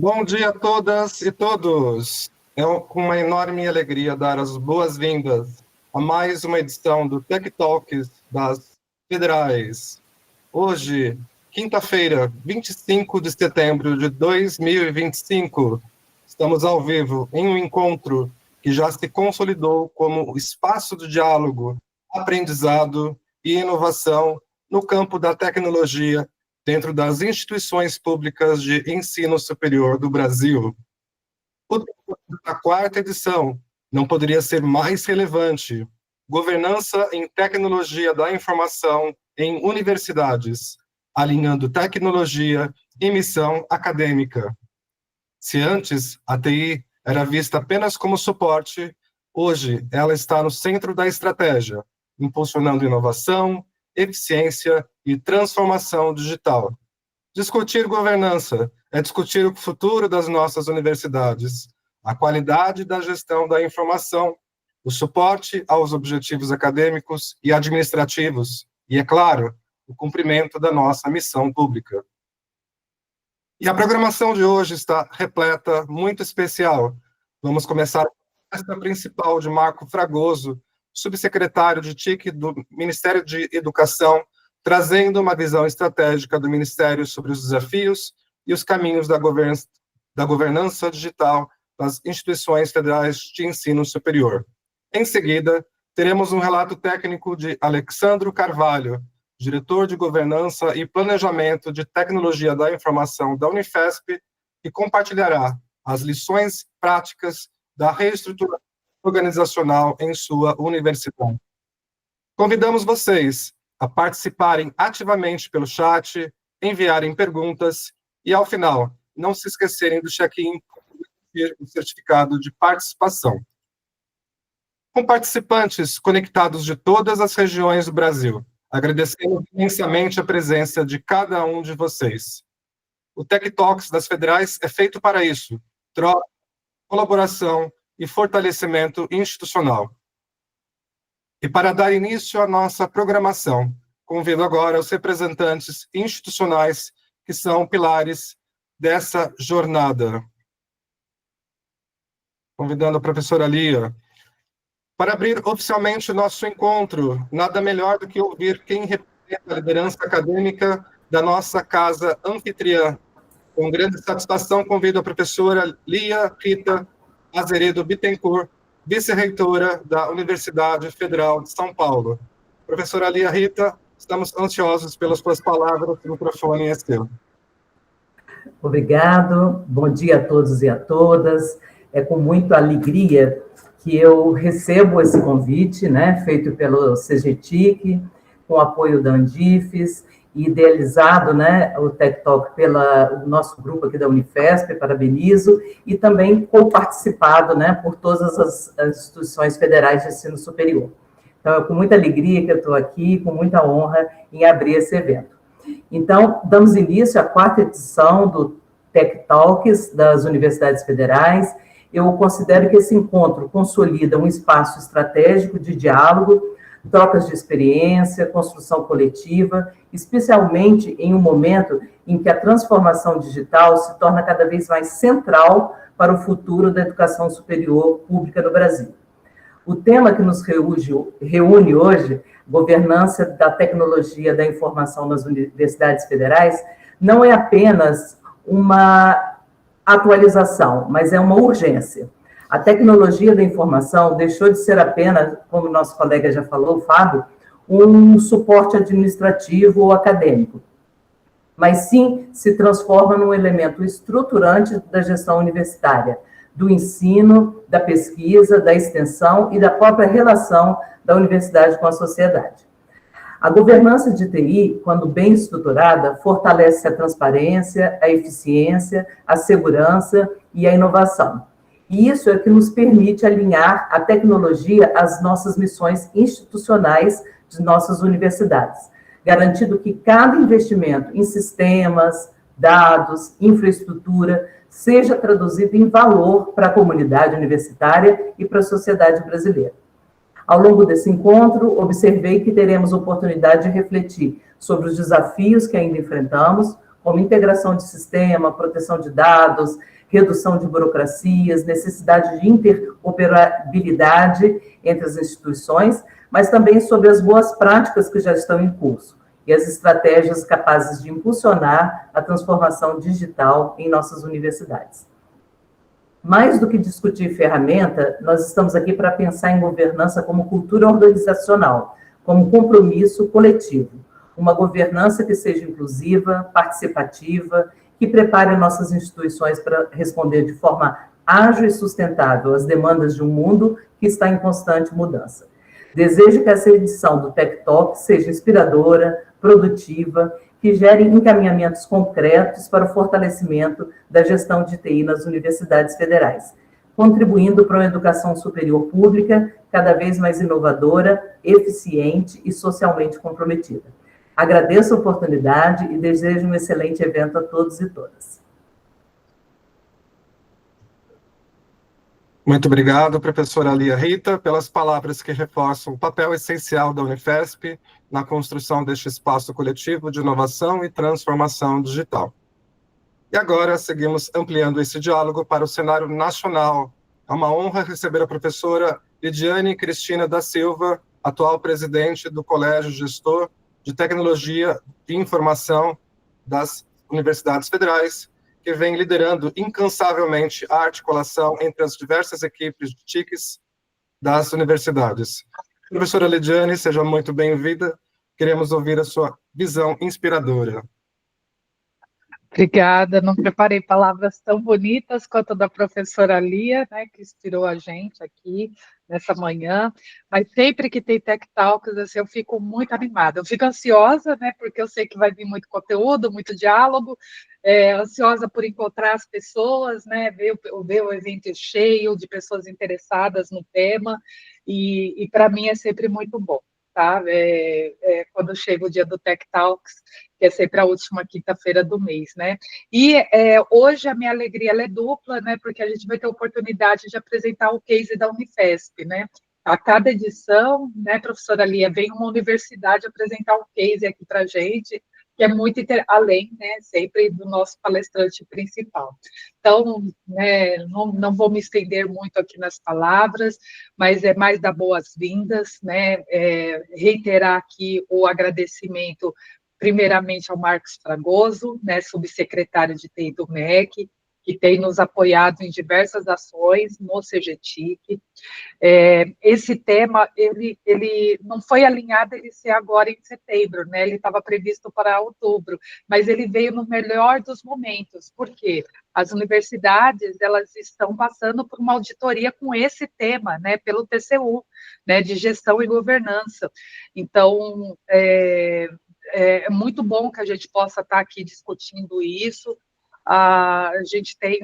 Bom dia a todas e todos. Com uma enorme alegria dar as boas-vindas a mais uma edição do Tech Talks das Federais. Hoje, quinta-feira, 25 de setembro de 2025, estamos ao vivo em um encontro que já se consolidou como espaço de diálogo, aprendizado e inovação no campo da tecnologia dentro das instituições públicas de ensino superior do Brasil. A quarta edição não poderia ser mais relevante. Governança em tecnologia da informação em universidades, alinhando tecnologia e missão acadêmica. Se antes a TI era vista apenas como suporte, hoje ela está no centro da estratégia, impulsionando inovação, eficiência e transformação digital. Discutir governança é discutir o futuro das nossas universidades, a qualidade da gestão da informação, o suporte aos objetivos acadêmicos e administrativos e, é claro, o cumprimento da nossa missão pública. E a programação de hoje está repleta, muito especial. Vamos começar com a festa principal de Marco Fragoso, subsecretário de TIC do Ministério de Educação, trazendo uma visão estratégica do Ministério sobre os desafios e os caminhos da governança digital das instituições federais de ensino superior. Em seguida, teremos um relato técnico de Alexandro Carvalho, diretor de Governança e Planejamento de Tecnologia da Informação da Unifesp, que compartilhará as lições práticas da reestruturação organizacional em sua universidade. Convidamos vocês a participarem ativamente pelo chat, enviarem perguntas e, ao final, não se esquecerem do check-in e o certificado de participação. Com participantes conectados de todas as regiões do Brasil, agradecemos imensamente a presença de cada um de vocês. O Tech Talks das Federais é feito para isso: troca, colaboração e fortalecimento institucional. E para dar início à nossa programação, convido agora os representantes institucionais que são pilares dessa jornada. Convidando a professora Lia. Para abrir oficialmente o nosso encontro, nada melhor do que ouvir quem representa a liderança acadêmica da nossa casa anfitriã. Com grande satisfação, convido a professora Lia Rita Azeredo Bittencourt, vice-reitora da Universidade Federal de São Paulo. Professora Lia Rita, estamos ansiosos pelas suas palavras, o microfone é seu. Obrigado, bom dia a todos e a todas. É com muita alegria que eu recebo esse convite, né, feito pelo CGTIC, com o apoio da Andifes, idealizado, né, o Tech Talk pelo nosso grupo aqui da Unifesp, parabenizo, e também co-participado, né, por todas as instituições federais de ensino superior. Então, é com muita alegria que eu estou aqui, com muita honra em abrir esse evento. Então, damos início à quarta edição do Tech Talks das Universidades Federais. Eu considero que esse encontro consolida um espaço estratégico de diálogo, trocas de experiência, construção coletiva, especialmente em um momento em que a transformação digital se torna cada vez mais central para o futuro da educação superior pública no Brasil. O tema que nos reúne hoje, governança da tecnologia da informação nas universidades federais, não é apenas uma atualização, mas é uma urgência. A tecnologia da informação deixou de ser apenas, como nosso colega já falou, Fábio, um suporte administrativo ou acadêmico, mas sim se transforma num elemento estruturante da gestão universitária, do ensino, da pesquisa, da extensão e da própria relação da universidade com a sociedade. A governança de TI, quando bem estruturada, fortalece a transparência, a eficiência, a segurança e a inovação. E isso é que nos permite alinhar a tecnologia às nossas missões institucionais de nossas universidades, garantindo que cada investimento em sistemas, dados, infraestrutura, seja traduzido em valor para a comunidade universitária e para a sociedade brasileira. Ao longo desse encontro, observei que teremos oportunidade de refletir sobre os desafios que ainda enfrentamos, como integração de sistema, proteção de dados, redução de burocracias, necessidade de interoperabilidade entre as instituições, mas também sobre as boas práticas que já estão em curso e as estratégias capazes de impulsionar a transformação digital em nossas universidades. Mais do que discutir ferramenta, nós estamos aqui para pensar em governança como cultura organizacional, como compromisso coletivo, uma governança que seja inclusiva, participativa, que prepare nossas instituições para responder de forma ágil e sustentável às demandas de um mundo que está em constante mudança. Desejo que essa edição do Tech Talk seja inspiradora, produtiva, que gere encaminhamentos concretos para o fortalecimento da gestão de TI nas universidades federais, contribuindo para uma educação superior pública cada vez mais inovadora, eficiente e socialmente comprometida. Agradeço a oportunidade e desejo um excelente evento a todos e todas. Muito obrigado, professora Lia Rita, pelas palavras que reforçam o papel essencial da Unifesp na construção deste espaço coletivo de inovação e transformação digital. E agora seguimos ampliando esse diálogo para o cenário nacional. É uma honra receber a professora Lidiane Cristina da Silva, atual presidente do Colégio Gestor de Tecnologia e Informação das Universidades Federais, que vem liderando incansavelmente a articulação entre as diversas equipes de TICs das universidades. Professora Lidiane, seja muito bem-vinda. Queremos ouvir a sua visão inspiradora. Obrigada, não preparei palavras tão bonitas quanto a da professora Lia, né, que inspirou a gente aqui nessa manhã, mas sempre que tem Tech Talks, assim, eu fico muito animada, eu fico ansiosa, né, porque eu sei que vai vir muito conteúdo, muito diálogo, ansiosa por encontrar as pessoas, né, ver o evento cheio de pessoas interessadas no tema, e para mim é sempre muito bom. Tá? Quando chega o dia do Tech Talks, que é sempre a última quinta-feira do mês, né? E hoje a minha alegria ela é dupla, né? Porque a gente vai ter a oportunidade de apresentar o case da Unifesp, né? A cada edição, né, professora Lia, vem uma universidade apresentar um case aqui para a gente, que é muito além, né, sempre do nosso palestrante principal. Então, né, não vou me estender muito aqui nas palavras, mas é mais dar boas-vindas, né, reiterar aqui o agradecimento, primeiramente ao Marcos Fragoso, né, subsecretário de TI do MEC, que tem nos apoiado em diversas ações no CGTIC. Esse tema, ele não foi alinhado ele ser agora em setembro, né? Ele estava previsto para outubro, mas ele veio no melhor dos momentos, porque as universidades, elas estão passando por uma auditoria com esse tema, né? Pelo TCU, né? De gestão e governança. Então, é muito bom que a gente possa estar aqui discutindo isso. A gente tem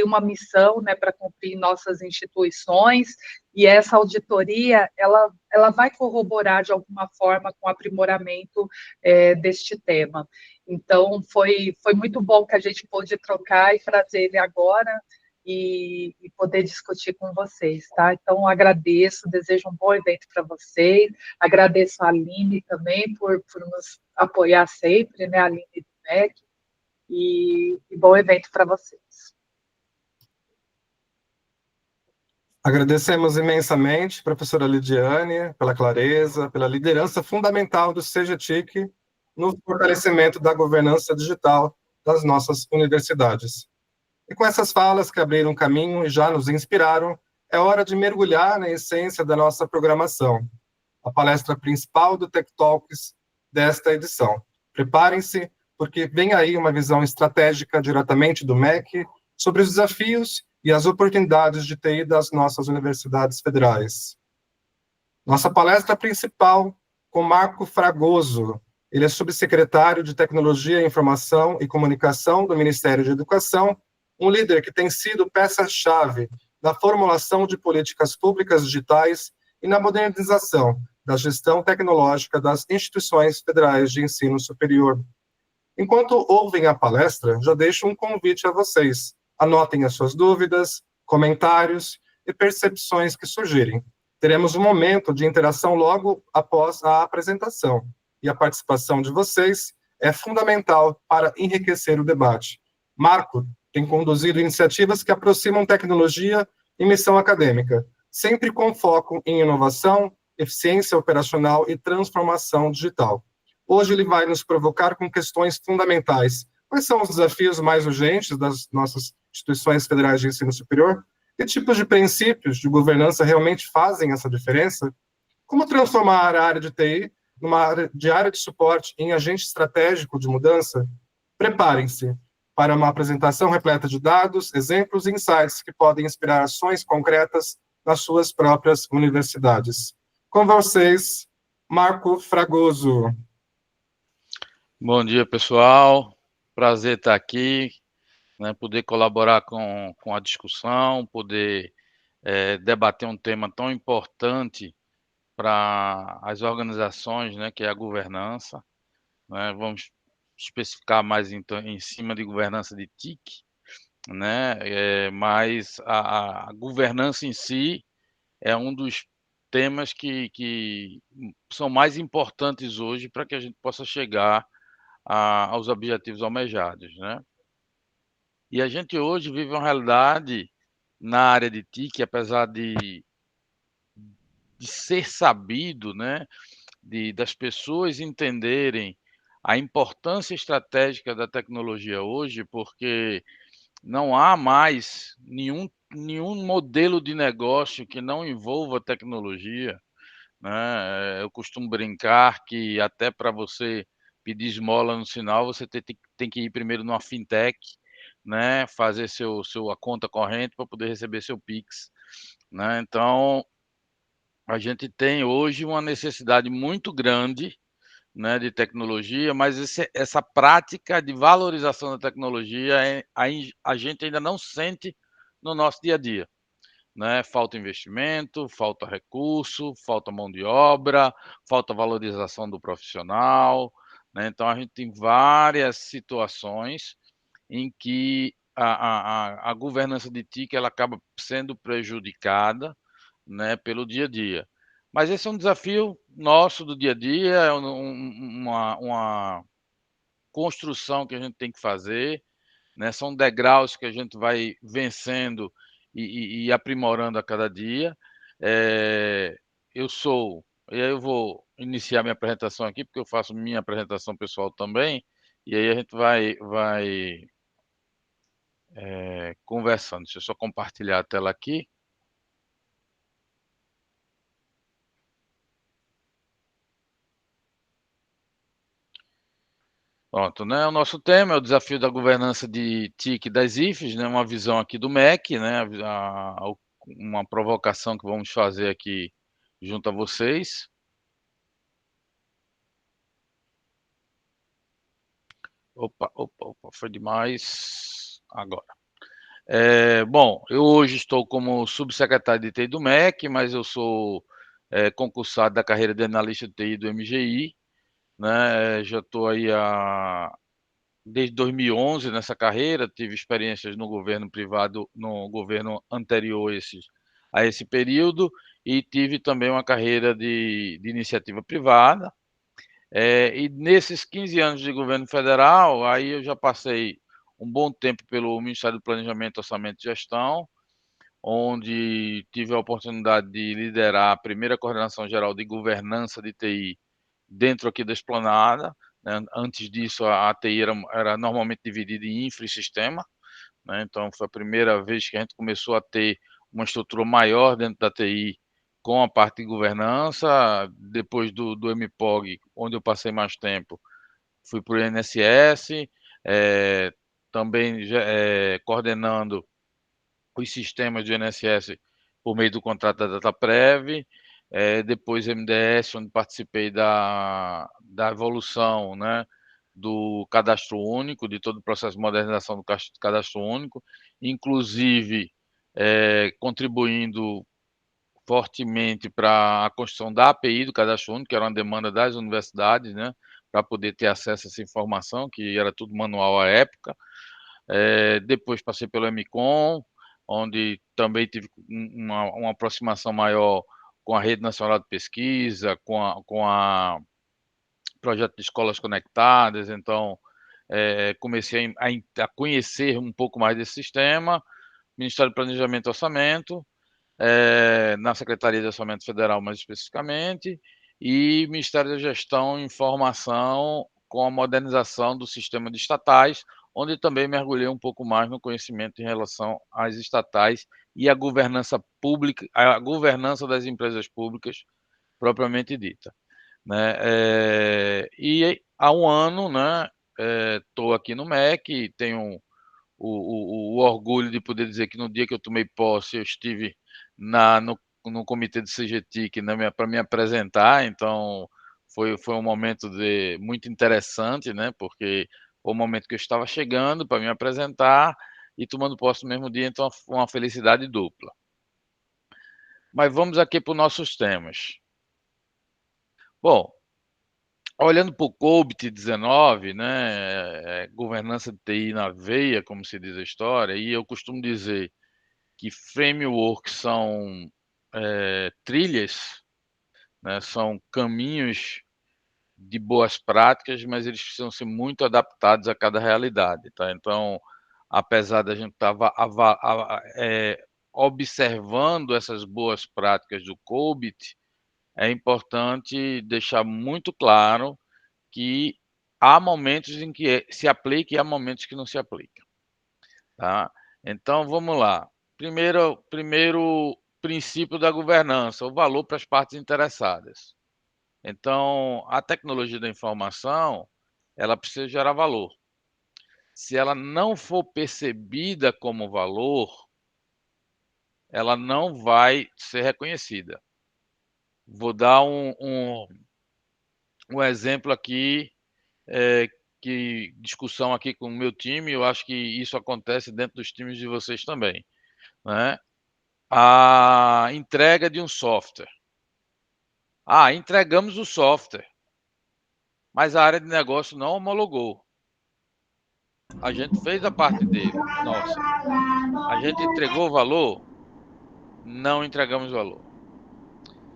uma missão, né, para cumprir nossas instituições, e essa auditoria, ela vai corroborar de alguma forma com o aprimoramento deste tema. Então, foi muito bom que a gente pôde trocar e trazer ele agora e poder discutir com vocês, tá? Então, agradeço, desejo um bom evento para vocês, agradeço a Aline também por nos apoiar sempre, né, a Aline do MEC, e bom evento para vocês. Agradecemos imensamente, professora Lidiane, pela clareza, pela liderança fundamental do CGTIC no fortalecimento da governança digital das nossas universidades. E com essas falas que abriram caminho e já nos inspiraram, é hora de mergulhar na essência da nossa programação, a palestra principal do Tech Talks desta edição. Preparem-se, porque vem aí uma visão estratégica diretamente do MEC sobre os desafios e as oportunidades de TI das nossas universidades federais. Nossa palestra principal com Marco Fragoso. Ele é subsecretário de Tecnologia, Informação e Comunicação do Ministério de Educação, um líder que tem sido peça-chave na formulação de políticas públicas digitais e na modernização da gestão tecnológica das instituições federais de ensino superior. Enquanto ouvem a palestra, já deixo um convite a vocês. Anotem as suas dúvidas, comentários e percepções que surgirem. Teremos um momento de interação logo após a apresentação. E a participação de vocês é fundamental para enriquecer o debate. Marco tem conduzido iniciativas que aproximam tecnologia e missão acadêmica, sempre com foco em inovação, eficiência operacional e transformação digital. Hoje ele vai nos provocar com questões fundamentais. Quais são os desafios mais urgentes das nossas instituições federais de ensino superior? Que tipos de princípios de governança realmente fazem essa diferença? Como transformar a área de TI numa área de suporte em agente estratégico de mudança? Preparem-se para uma apresentação repleta de dados, exemplos e insights que podem inspirar ações concretas nas suas próprias universidades. Com vocês, Marco Fragoso. Bom dia, pessoal. Prazer estar aqui, né, poder colaborar com a discussão, poder debater um tema tão importante para as organizações, né, que é a governança. Né? Vamos especificar mais então, em cima de governança de TIC, né? Mas a governança em si é um dos temas que são mais importantes hoje para que a gente possa chegar aos objetivos almejados, né? E a gente hoje vive uma realidade na área de TIC, apesar de ser sabido, né, das pessoas entenderem a importância estratégica da tecnologia hoje, porque não há mais nenhum modelo de negócio que não envolva tecnologia, né? Eu costumo brincar que até para você pedir esmola no sinal, você tem que ir primeiro numa fintech, né? Fazer sua conta corrente para poder receber seu Pix, né? Então, a gente tem hoje uma necessidade muito grande, né, de tecnologia, mas essa prática de valorização da tecnologia, a gente ainda não sente no nosso dia a dia, né? Falta investimento, falta recurso, falta mão de obra, falta valorização do profissional, né? Então a gente tem várias situações em que a governança de TIC ela acaba sendo prejudicada, né, pelo dia a dia. Mas esse é um desafio nosso do dia a dia, é uma construção que a gente tem que fazer, né? São degraus que a gente vai vencendo e aprimorando a cada dia. Eh, e aí eu vou iniciar minha apresentação aqui, porque eu faço minha apresentação pessoal também, e aí a gente vai conversando. Deixa eu só compartilhar a tela aqui. Pronto, né? O nosso tema é o desafio da governança de TIC das IFES, né? Uma visão aqui do MEC, né? Uma provocação que vamos fazer aqui junto a vocês. Opa, foi demais. Agora. Bom, eu hoje estou como subsecretário de TI do MEC, mas eu sou concursado da carreira de analista de TI do MGI, né? Já estou aí desde 2011 nessa carreira, tive experiências no governo privado, no governo anterior a esse período, e tive também uma carreira de iniciativa privada. E nesses 15 anos de governo federal, aí eu já passei um bom tempo pelo Ministério do Planejamento, Orçamento e Gestão, onde tive a oportunidade de liderar a primeira coordenação geral de governança de TI dentro aqui da Esplanada, né? Antes disso, a TI era normalmente dividida em infra e sistema, né? Então, foi a primeira vez que a gente começou a ter uma estrutura maior dentro da TI com a parte de governança. Depois do MPOG, onde eu passei mais tempo, fui para o INSS, também coordenando os sistemas do INSS por meio do contrato da Dataprev, depois MDS, onde participei da evolução, né, do cadastro único, de todo o processo de modernização do cadastro único, inclusive contribuindo fortemente para a construção da API do cadastro único, que era uma demanda das universidades, né, para poder ter acesso a essa informação, que era tudo manual à época. Depois passei pelo MCOM, onde também tive uma aproximação maior com a Rede Nacional de Pesquisa, com projeto de escolas conectadas, então comecei a conhecer um pouco mais desse sistema, Ministério do Planejamento e Orçamento, na Secretaria de Orçamento Federal mais especificamente, e Ministério da Gestão e Informação com a modernização do sistema de estatais, onde também mergulhei um pouco mais no conhecimento em relação às estatais e a governança pública, a governança das empresas públicas propriamente dita, né? E há um ano, né, estou aqui no MEC, tenho o orgulho de poder dizer que no dia que eu tomei posse, eu estive no comitê de CGTIC, né, para me apresentar, então foi um momento muito interessante, né, porque foi o momento que eu estava chegando para me apresentar e tomando posse no mesmo dia, então uma felicidade dupla. Mas vamos aqui para os nossos temas. Bom, olhando para o COVID-19, né, governança de TI na veia, como se diz a história, e eu costumo dizer que frameworks são trilhas, né, são caminhos de boas práticas, mas eles precisam ser muito adaptados a cada realidade, tá? Então, apesar da gente estar observando essas boas práticas do COVID, é importante deixar muito claro que há momentos em que se aplica e há momentos que não se aplica, tá? Então, vamos lá. Primeiro princípio da governança, o valor para as partes interessadas. Então, a tecnologia da informação, ela precisa gerar valor. Se ela não for percebida como valor, ela não vai ser reconhecida. Vou dar um exemplo aqui, que discussão aqui com o meu time, eu acho que isso acontece dentro dos times de vocês também, né? A entrega de um software. Entregamos o software, mas a área de negócio não homologou. A gente fez a parte dele, nossa. A gente entregou o valor? Não entregamos valor,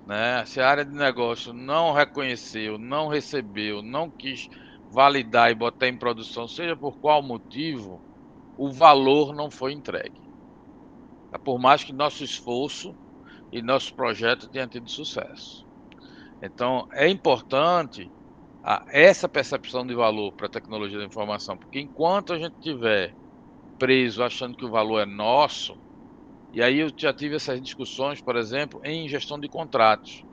né? Se a área de negócio não reconheceu, não recebeu, não quis validar e botar em produção, seja por qual motivo, o valor não foi entregue. Por mais que nosso esforço e nosso projeto tenha tido sucesso. Então, é importante essa percepção de valor para a tecnologia da informação, porque enquanto a gente tiver preso achando que o valor é nosso, e aí eu já tive essas discussões, por exemplo, em gestão de contratos.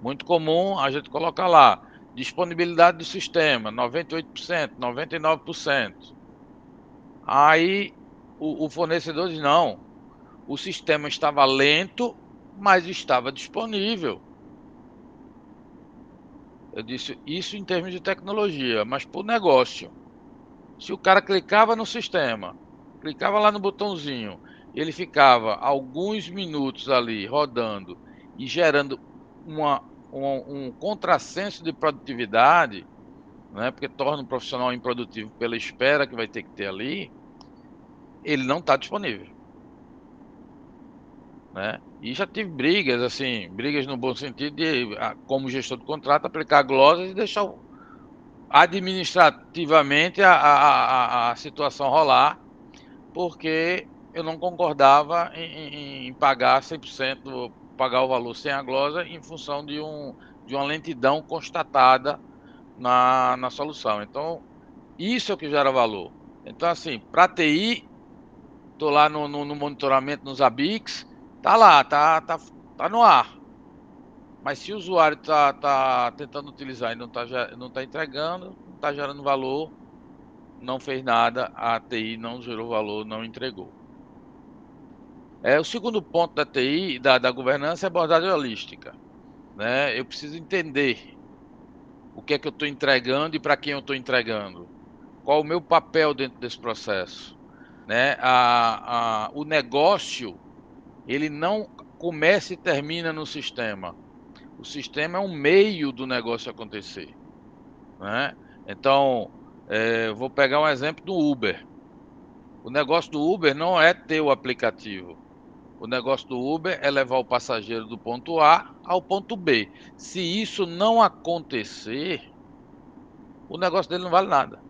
Muito comum a gente colocar lá, disponibilidade do sistema, 98%, 99%. Aí o fornecedor diz, não, o sistema estava lento, mas estava disponível. Eu disse, isso em termos de tecnologia, mas para o negócio. Se o cara clicava no sistema, clicava lá no botãozinho, ele ficava alguns minutos ali rodando e gerando um contrassenso de produtividade, né, porque torna o profissional improdutivo pela espera que vai ter que ter ali, ele não está disponível, né? E já tive brigas, assim, brigas no bom sentido de, como gestor de contrato, aplicar glosas e deixar administrativamente a situação rolar, porque eu não concordava em pagar 100%, pagar o valor sem a glosa, em função de uma lentidão constatada na solução. Então, isso é o que gera valor. Então, assim, para TI, estou lá no monitoramento nos ABICs, tá lá, tá no ar. Mas se o usuário tá tentando utilizar e não tá entregando, não está gerando valor, não fez nada, a TI não gerou valor, não entregou. O segundo ponto da TI, da governança, é abordagem holística, né? Eu preciso entender o que é que eu estou entregando e para quem eu estou entregando. Qual o meu papel dentro desse processo, né? O negócio, ele não começa e termina no sistema. O sistema é um meio do negócio acontecer, né? Então, vou pegar um exemplo do Uber. O negócio do Uber não é ter o aplicativo. O negócio do Uber é levar o passageiro do ponto A ao ponto B. Se isso não acontecer, o negócio dele não vale nada,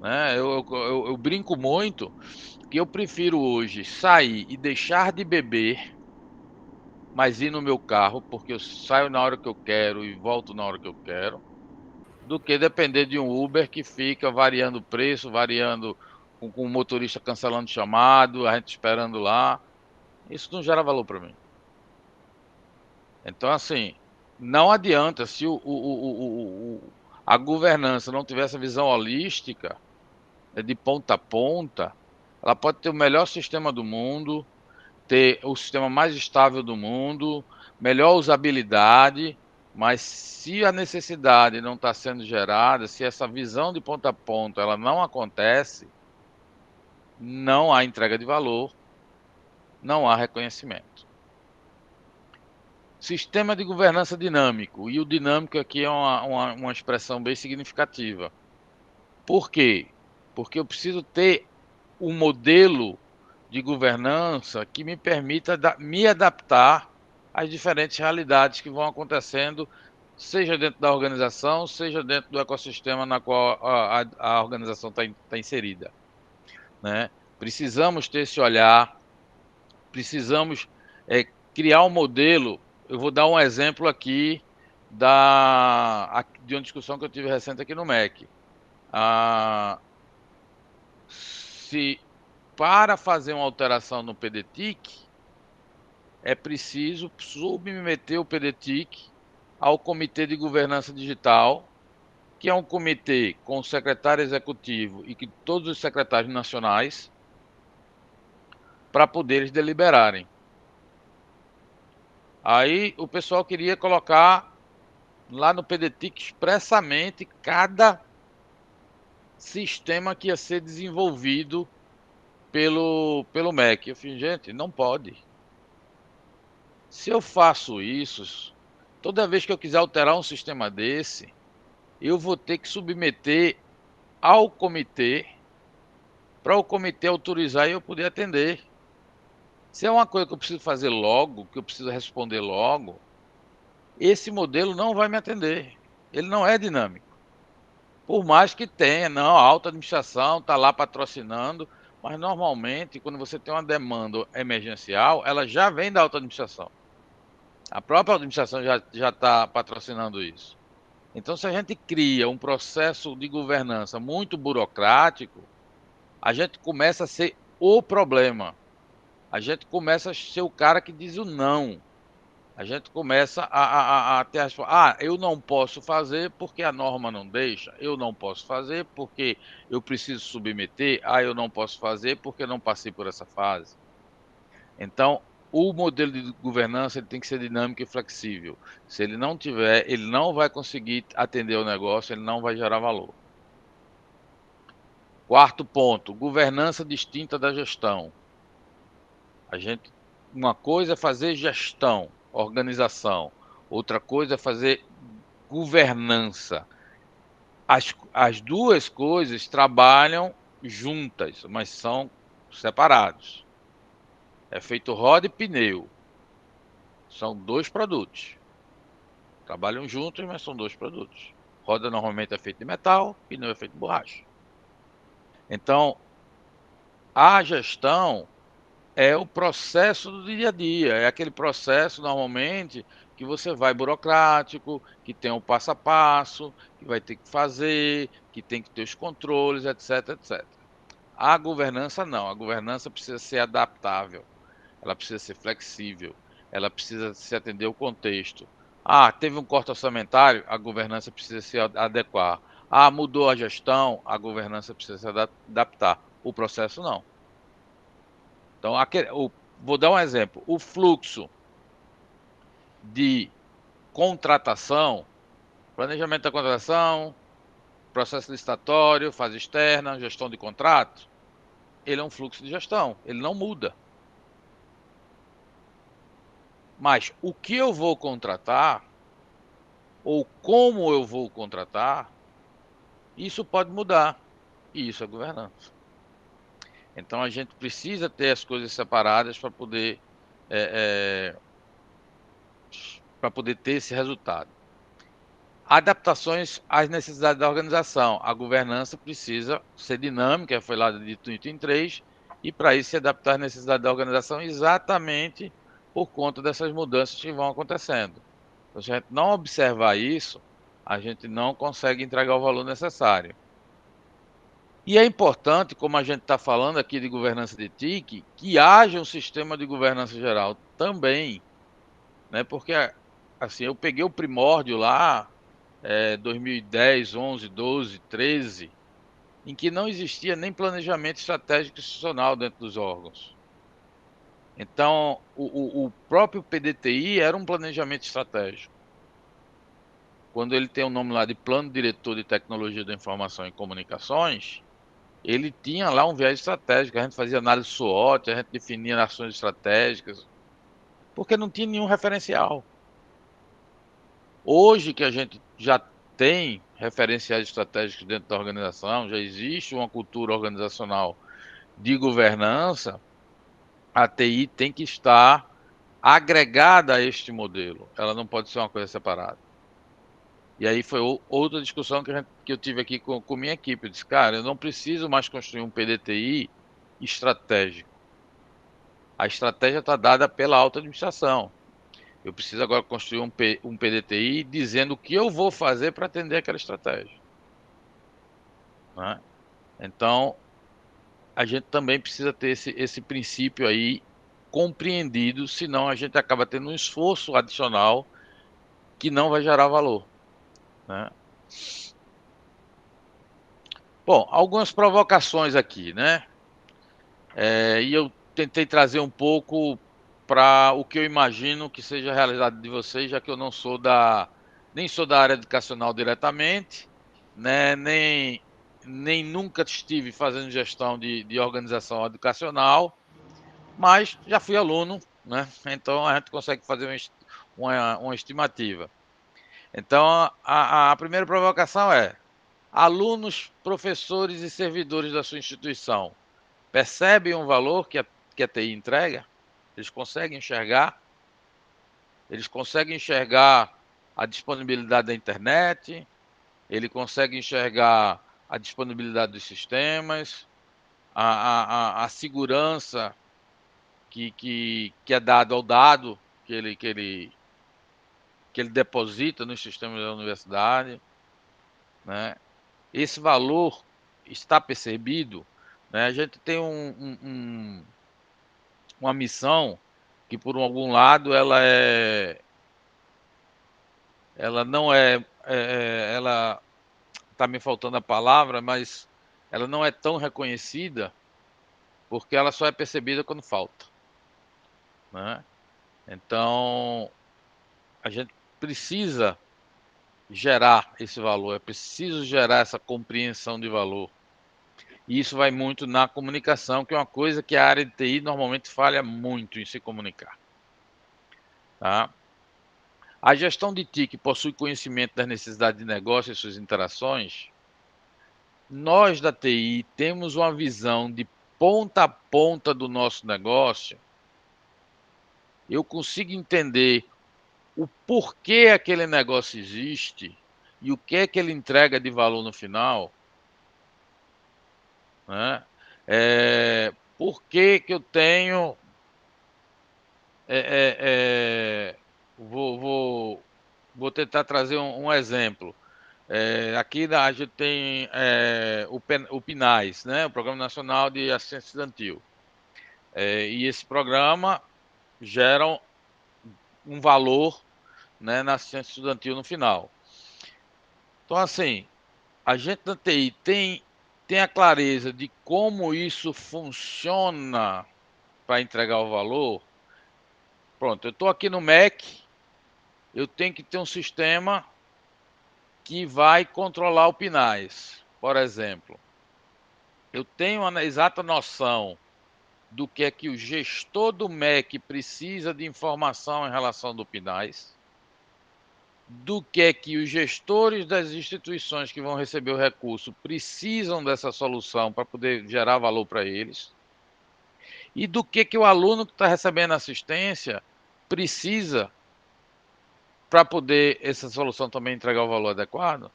né? Eu brinco muito que eu prefiro hoje sair e deixar de beber, mas ir no meu carro, porque eu saio na hora que eu quero e volto na hora que eu quero, do que depender de um Uber que fica variando o preço, variando com o motorista cancelando chamado, a gente esperando lá. Isso não gera valor para mim. Então, assim, não adianta se a governança não tiver essa visão holística, de ponta a ponta, ela pode ter o melhor sistema do mundo, ter o sistema mais estável do mundo, melhor usabilidade, mas se a necessidade não está sendo gerada, se essa visão de ponta a ponta ela não acontece, não há entrega de valor, não há reconhecimento. Sistema de governança dinâmico, e o dinâmico aqui é uma expressão bem significativa. Por quê? Porque eu preciso ter um modelo de governança que me permita me adaptar às diferentes realidades que vão acontecendo, seja dentro da organização, seja dentro do ecossistema na qual a organização está inserida, né? Precisamos ter esse olhar, precisamos criar um modelo. Eu vou dar um exemplo aqui de uma discussão que eu tive recente aqui no MEC. Se para fazer uma alteração no PDTIC, é preciso submeter o PDTIC ao Comitê de Governança Digital, que é um comitê com o secretário executivo e que todos os secretários nacionais, para poder eles deliberarem. Aí o pessoal queria colocar lá no PDTIC expressamente cada sistema que ia ser desenvolvido pelo MEC. Eu falei, gente, não pode. Se eu faço isso, toda vez que eu quiser alterar um sistema desse, eu vou ter que submeter ao comitê, para o comitê autorizar e eu poder atender. Se é uma coisa que eu preciso fazer logo, que eu preciso responder logo, esse modelo não vai me atender. Ele não é dinâmico. Por mais que tenha, não, a alta administração está lá patrocinando, mas normalmente, quando você tem uma demanda emergencial, ela já vem da alta administração. A própria administração já está patrocinando isso. Então, se a gente cria um processo de governança muito burocrático, a gente começa a ser o problema. A gente começa a ser o cara que diz o não. A gente começa a ter as. Ah, eu não posso fazer porque a norma não deixa. Eu não posso fazer porque eu preciso submeter. Ah, eu não posso fazer porque não passei por essa fase. Então, o modelo de governança ele tem que ser dinâmico e flexível. Se ele não tiver, ele não vai conseguir atender o negócio, ele não vai gerar valor. Quarto ponto, governança distinta da gestão. Uma coisa é fazer gestão, organização. Outra coisa é fazer governança. As duas coisas trabalham juntas, mas são separados. É feito roda e pneu. São dois produtos. Trabalham juntos, mas são dois produtos. Roda normalmente é feita de metal, pneu é feito de borracha. Então, a gestão é o processo do dia a dia, é aquele processo normalmente que você vai burocrático, que tem um passo a passo, que vai ter que fazer, que tem que ter os controles, etc, etc. A governança não, a governança precisa ser adaptável, ela precisa ser flexível, ela precisa se atender ao contexto. Ah, teve um corte orçamentário, a governança precisa se adequar. Ah, mudou a gestão, a governança precisa se adaptar. O processo não. Então, vou dar um exemplo. O fluxo de contratação, planejamento da contratação, processo licitatório, fase externa, gestão de contrato, ele é um fluxo de gestão, ele não muda. Mas o que eu vou contratar, ou como eu vou contratar, isso pode mudar. E isso é governança. Então, a gente precisa ter as coisas separadas para poder, para poder ter esse resultado. Adaptações às necessidades da organização. A governança precisa ser dinâmica, foi lá dito no item 3, e para isso se adaptar às necessidades da organização exatamente por conta dessas mudanças que vão acontecendo. Então, se a gente não observar isso, a gente não consegue entregar o valor necessário. E é importante, como a gente está falando aqui de governança de TIC, que haja um sistema de governança geral também, né? Porque, assim, eu peguei o primórdio lá, 2010, 11, 12, 13, em que não existia nem planejamento estratégico institucional dentro dos órgãos. Então, o próprio PDTI era um planejamento estratégico. Quando ele tem o nome lá de Plano Diretor de Tecnologia da Informação e Comunicações, ele tinha lá um viés estratégico, a gente fazia análise SWOT, a gente definia ações estratégicas, porque não tinha nenhum referencial. Hoje que a gente já tem referenciais estratégicos dentro da organização, já existe uma cultura organizacional de governança, a TI tem que estar agregada a este modelo, ela não pode ser uma coisa separada. E aí foi outra discussão que eu tive aqui com minha equipe. Eu disse, cara, eu não preciso mais construir um PDTI estratégico. A estratégia está dada pela alta administração. Eu preciso agora construir um PDTI dizendo o que eu vou fazer para atender aquela estratégia, né? Então, a gente também precisa ter esse princípio aí compreendido, senão a gente acaba tendo um esforço adicional que não vai gerar valor, né? Bom, algumas provocações aqui, né? E eu tentei trazer um pouco para o que eu imagino que seja a realidade de vocês, já que eu não sou nem sou da área educacional diretamente, né? Nem nunca estive fazendo gestão de organização educacional, mas já fui aluno, né? Então a gente consegue fazer uma estimativa. Então a primeira provocação é: alunos, professores e servidores da sua instituição percebem o valor que a TI entrega? Eles conseguem enxergar? Eles conseguem enxergar a disponibilidade da internet? Ele consegue enxergar a disponibilidade dos sistemas? A segurança que é dado ao dado que ele deposita nos sistemas da universidade, né? Esse valor está percebido, né? A gente tem uma missão que, por algum lado, ela não ela está me faltando a palavra, mas ela não é tão reconhecida porque ela só é percebida quando falta, né? Então, a gente precisa gerar esse valor, é preciso gerar essa compreensão de valor. E isso vai muito na comunicação, que é uma coisa que a área de TI normalmente falha muito em se comunicar, tá? A gestão de TIC possui conhecimento das necessidades de negócio e suas interações. Nós da TI temos uma visão de ponta a ponta do nosso negócio. Eu consigo entender o porquê aquele negócio existe e o que é que ele entrega de valor no final, né? Por que que eu tenho... vou tentar trazer um exemplo. Aqui a gente tem o PNAES, né? O Programa Nacional de Assistência Estudantil. E esse programa gera um valor, né, na assistência estudantil no final. Então, assim, a gente da TI tem a clareza de como isso funciona para entregar o valor. Pronto, eu estou aqui no MEC, eu tenho que ter um sistema que vai controlar o PNAES, por exemplo. Eu tenho uma exata noção do que é que o gestor do MEC precisa de informação em relação do PNAES, do que é que os gestores das instituições que vão receber o recurso precisam dessa solução para poder gerar valor para eles. e do que o aluno que está recebendo assistência precisa para poder essa solução também entregar o valor adequado.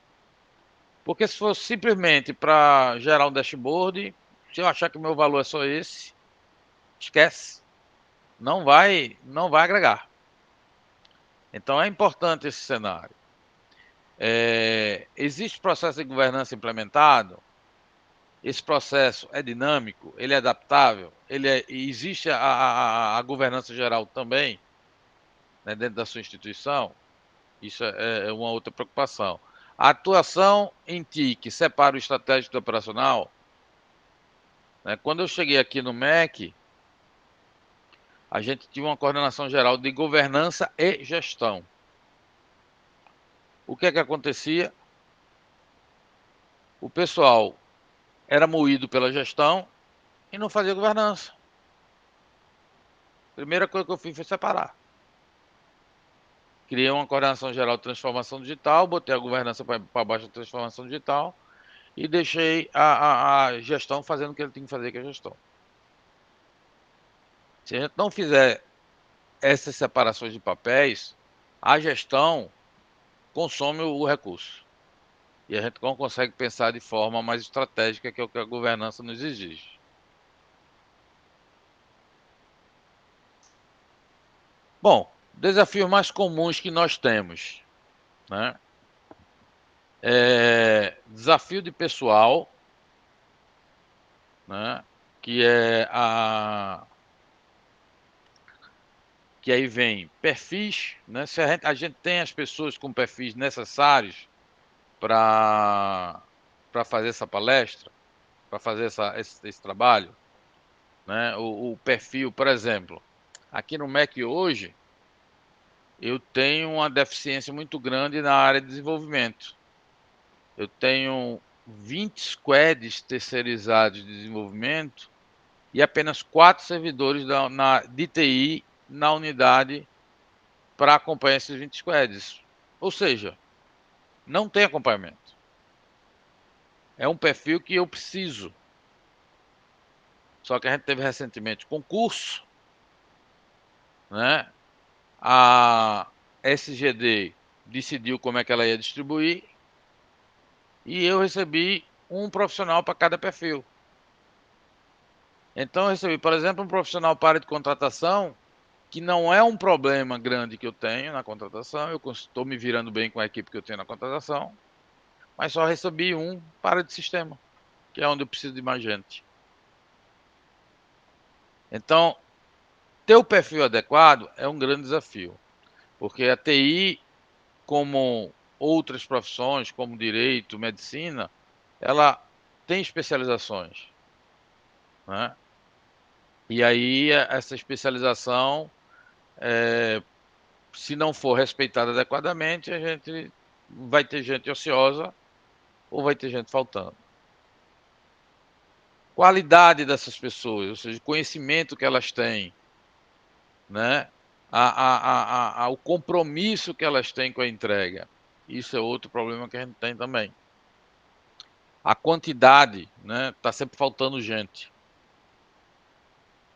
Porque se fosse simplesmente para gerar um dashboard, se eu achar que o meu valor é só esse, esquece. Não vai agregar. Então é importante esse cenário. Existe processo de governança implementado? Esse processo é dinâmico, ele é adaptável, existe a governança geral também, né, dentro da sua instituição? Isso é uma outra preocupação. A atuação em TIC separa o estratégico do operacional. Né? Quando eu cheguei aqui no MEC, a gente tinha uma coordenação geral de governança e gestão. O que é que acontecia? O pessoal era moído pela gestão e não fazia governança. Primeira coisa que eu fiz foi separar. Criei uma coordenação geral de transformação digital, botei a governança para baixo da transformação digital e deixei a gestão fazendo o que ele tem que fazer, que é a gestão. Se a gente não fizer essas separações de papéis, a gestão consome o recurso. E a gente não consegue pensar de forma mais estratégica, que é o que a governança nos exige. Bom, desafios mais comuns que nós temos, né? Desafio de pessoal, né? Que é que aí vem perfis, né? Se a gente tem as pessoas com perfis necessários para fazer essa palestra, para fazer esse trabalho, né? O perfil, por exemplo, aqui no MEC hoje, eu tenho uma deficiência muito grande na área de desenvolvimento. Eu tenho 20 squads terceirizados de desenvolvimento e apenas 4 servidores de TI na unidade para acompanhar esses 20 squads. Ou seja, não tem acompanhamento. É um perfil que eu preciso. Só que a gente teve recentemente concurso, né? A SGD decidiu como é que ela ia distribuir e eu recebi um profissional para cada perfil. Então eu recebi, por exemplo, um profissional para área de contratação, que não é um problema grande que eu tenho na contratação, eu estou me virando bem com a equipe que eu tenho na contratação, mas só recebi um para de sistema, que é onde eu preciso de mais gente. Então, ter o perfil adequado é um grande desafio, porque a TI, como outras profissões, como direito, medicina, ela tem especializações, né? E aí, essa especialização, se não for respeitada adequadamente, a gente vai ter gente ociosa ou vai ter gente faltando. Qualidade dessas pessoas, ou seja, o conhecimento que elas têm, né? O compromisso que elas têm com a entrega. Isso é outro problema que a gente tem também. A quantidade, né? Está sempre faltando gente.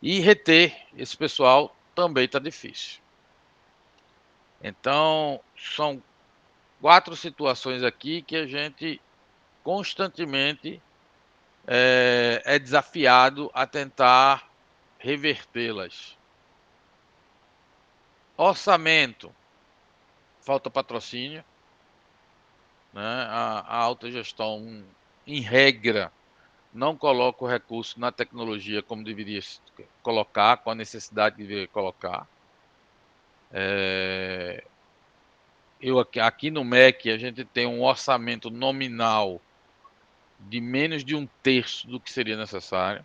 E reter esse pessoal também está difícil. Então, são 4 situações aqui que a gente constantemente é desafiado a tentar revertê-las. Orçamento, falta patrocínio, né? A alta gestão, em regra, não coloca o recurso na tecnologia como deveria colocar, com a necessidade que deveria colocar. Aqui no MEC, a gente tem um orçamento nominal de menos de 1/3 do que seria necessário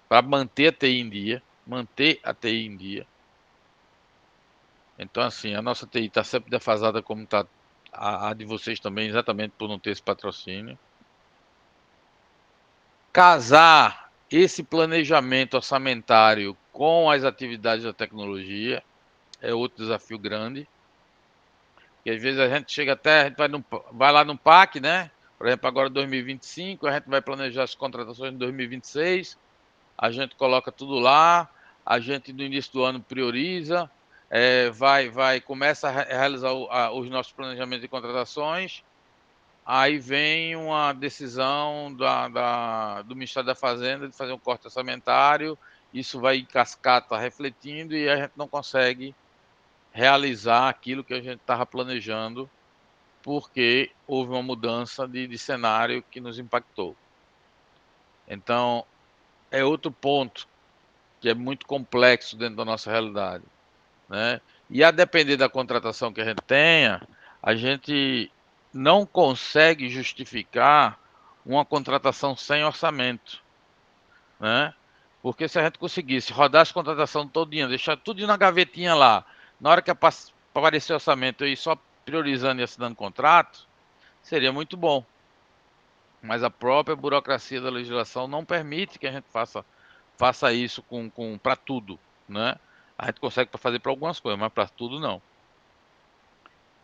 para manter a TI em dia, Então, assim, a nossa TI está sempre defasada, como está a de vocês também, exatamente por não ter esse patrocínio. Casar esse planejamento orçamentário com as atividades da tecnologia é outro desafio grande. E às vezes a gente chega até, a gente vai lá no PAC, né? Por exemplo, agora 2025, a gente vai planejar as contratações de 2026. a gente coloca tudo lá, a gente no início do ano prioriza, começa a realizar os nossos planejamentos de contratações, aí vem uma decisão do Ministério da Fazenda de fazer um corte orçamentário, isso vai em cascata refletindo e a gente não consegue realizar aquilo que a gente estava planejando, porque houve uma mudança de cenário que nos impactou. Então, é outro ponto que é muito complexo dentro da nossa realidade, né? E a depender da contratação que a gente tenha, a gente não consegue justificar uma contratação sem orçamento, né? Porque se a gente conseguisse rodar as contratações todinha, deixar tudo na gavetinha lá, na hora que aparecer o orçamento, eu ir só priorizando e assinando contrato, seria muito bom. Mas a própria burocracia da legislação não permite que a gente faça isso para tudo, né? A gente consegue fazer para algumas coisas, mas para tudo não.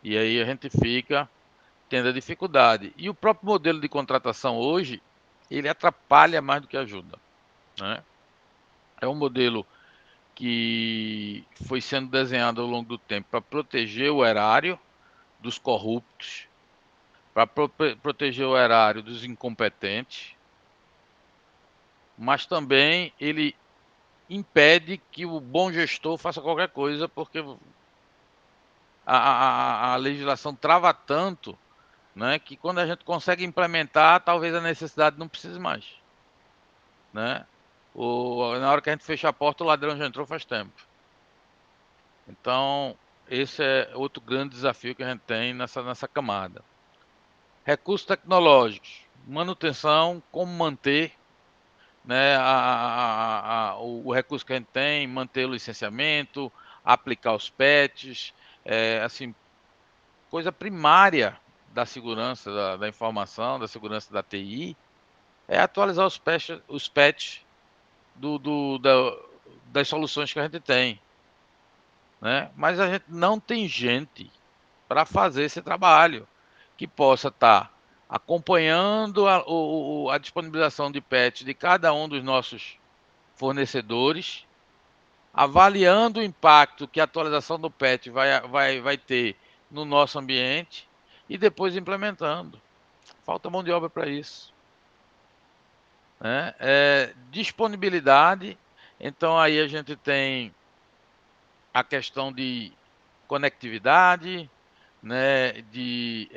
E aí a gente fica tendo a dificuldade. E o próprio modelo de contratação hoje, ele atrapalha mais do que ajuda, né? É um modelo que foi sendo desenhado ao longo do tempo para proteger o erário dos corruptos, para proteger o erário dos incompetentes, mas também ele impede que o bom gestor faça qualquer coisa, porque a legislação trava tanto, né, que quando a gente consegue implementar, talvez a necessidade não precise mais, né? Na hora que a gente fecha a porta, o ladrão já entrou faz tempo. Então, esse é outro grande desafio que a gente tem nessa camada. Recursos tecnológicos, manutenção, como manter, né, o recurso que a gente tem, manter o licenciamento, aplicar os patches, assim, coisa primária da segurança da informação, da segurança da TI, é atualizar os patches das soluções que a gente tem, né? Mas a gente não tem gente para fazer esse trabalho que possa estar acompanhando a disponibilização de patch de cada um dos nossos fornecedores, avaliando o impacto que a atualização do patch vai ter no nosso ambiente e depois implementando. Falta mão de obra para isso, né? Disponibilidade, então aí a gente tem a questão de conectividade, né, de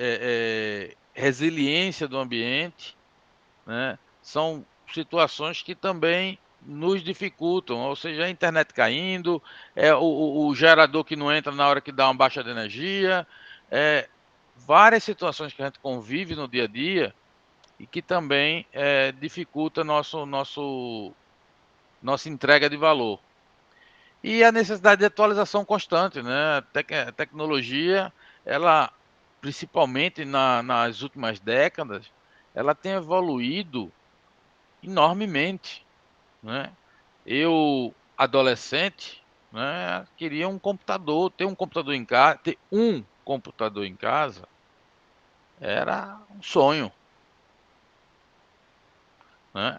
resiliência do ambiente, né? São situações que também nos dificultam, ou seja, a internet caindo, o gerador que não entra na hora que dá uma baixa de energia, várias situações que a gente convive no dia a dia e que também dificulta nossa entrega de valor. E a necessidade de atualização constante, né? A tecnologia, ela, principalmente nas últimas décadas, ela tem evoluído enormemente, né? Eu, adolescente, né, queria um computador, ter um computador em casa, ter um computador em casa era um sonho, né?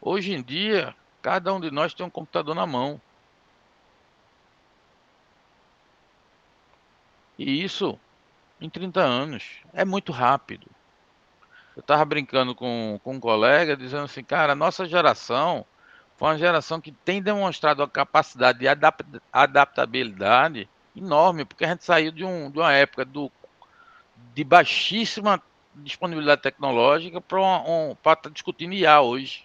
Hoje em dia, cada um de nós tem um computador na mão. E isso em 30 anos é muito rápido. Eu estava brincando com um colega, dizendo assim, cara, a nossa geração foi uma geração que tem demonstrado a capacidade de adaptabilidade enorme, porque a gente saiu de uma época de baixíssima disponibilidade tecnológica para estar discutindo IA hoje,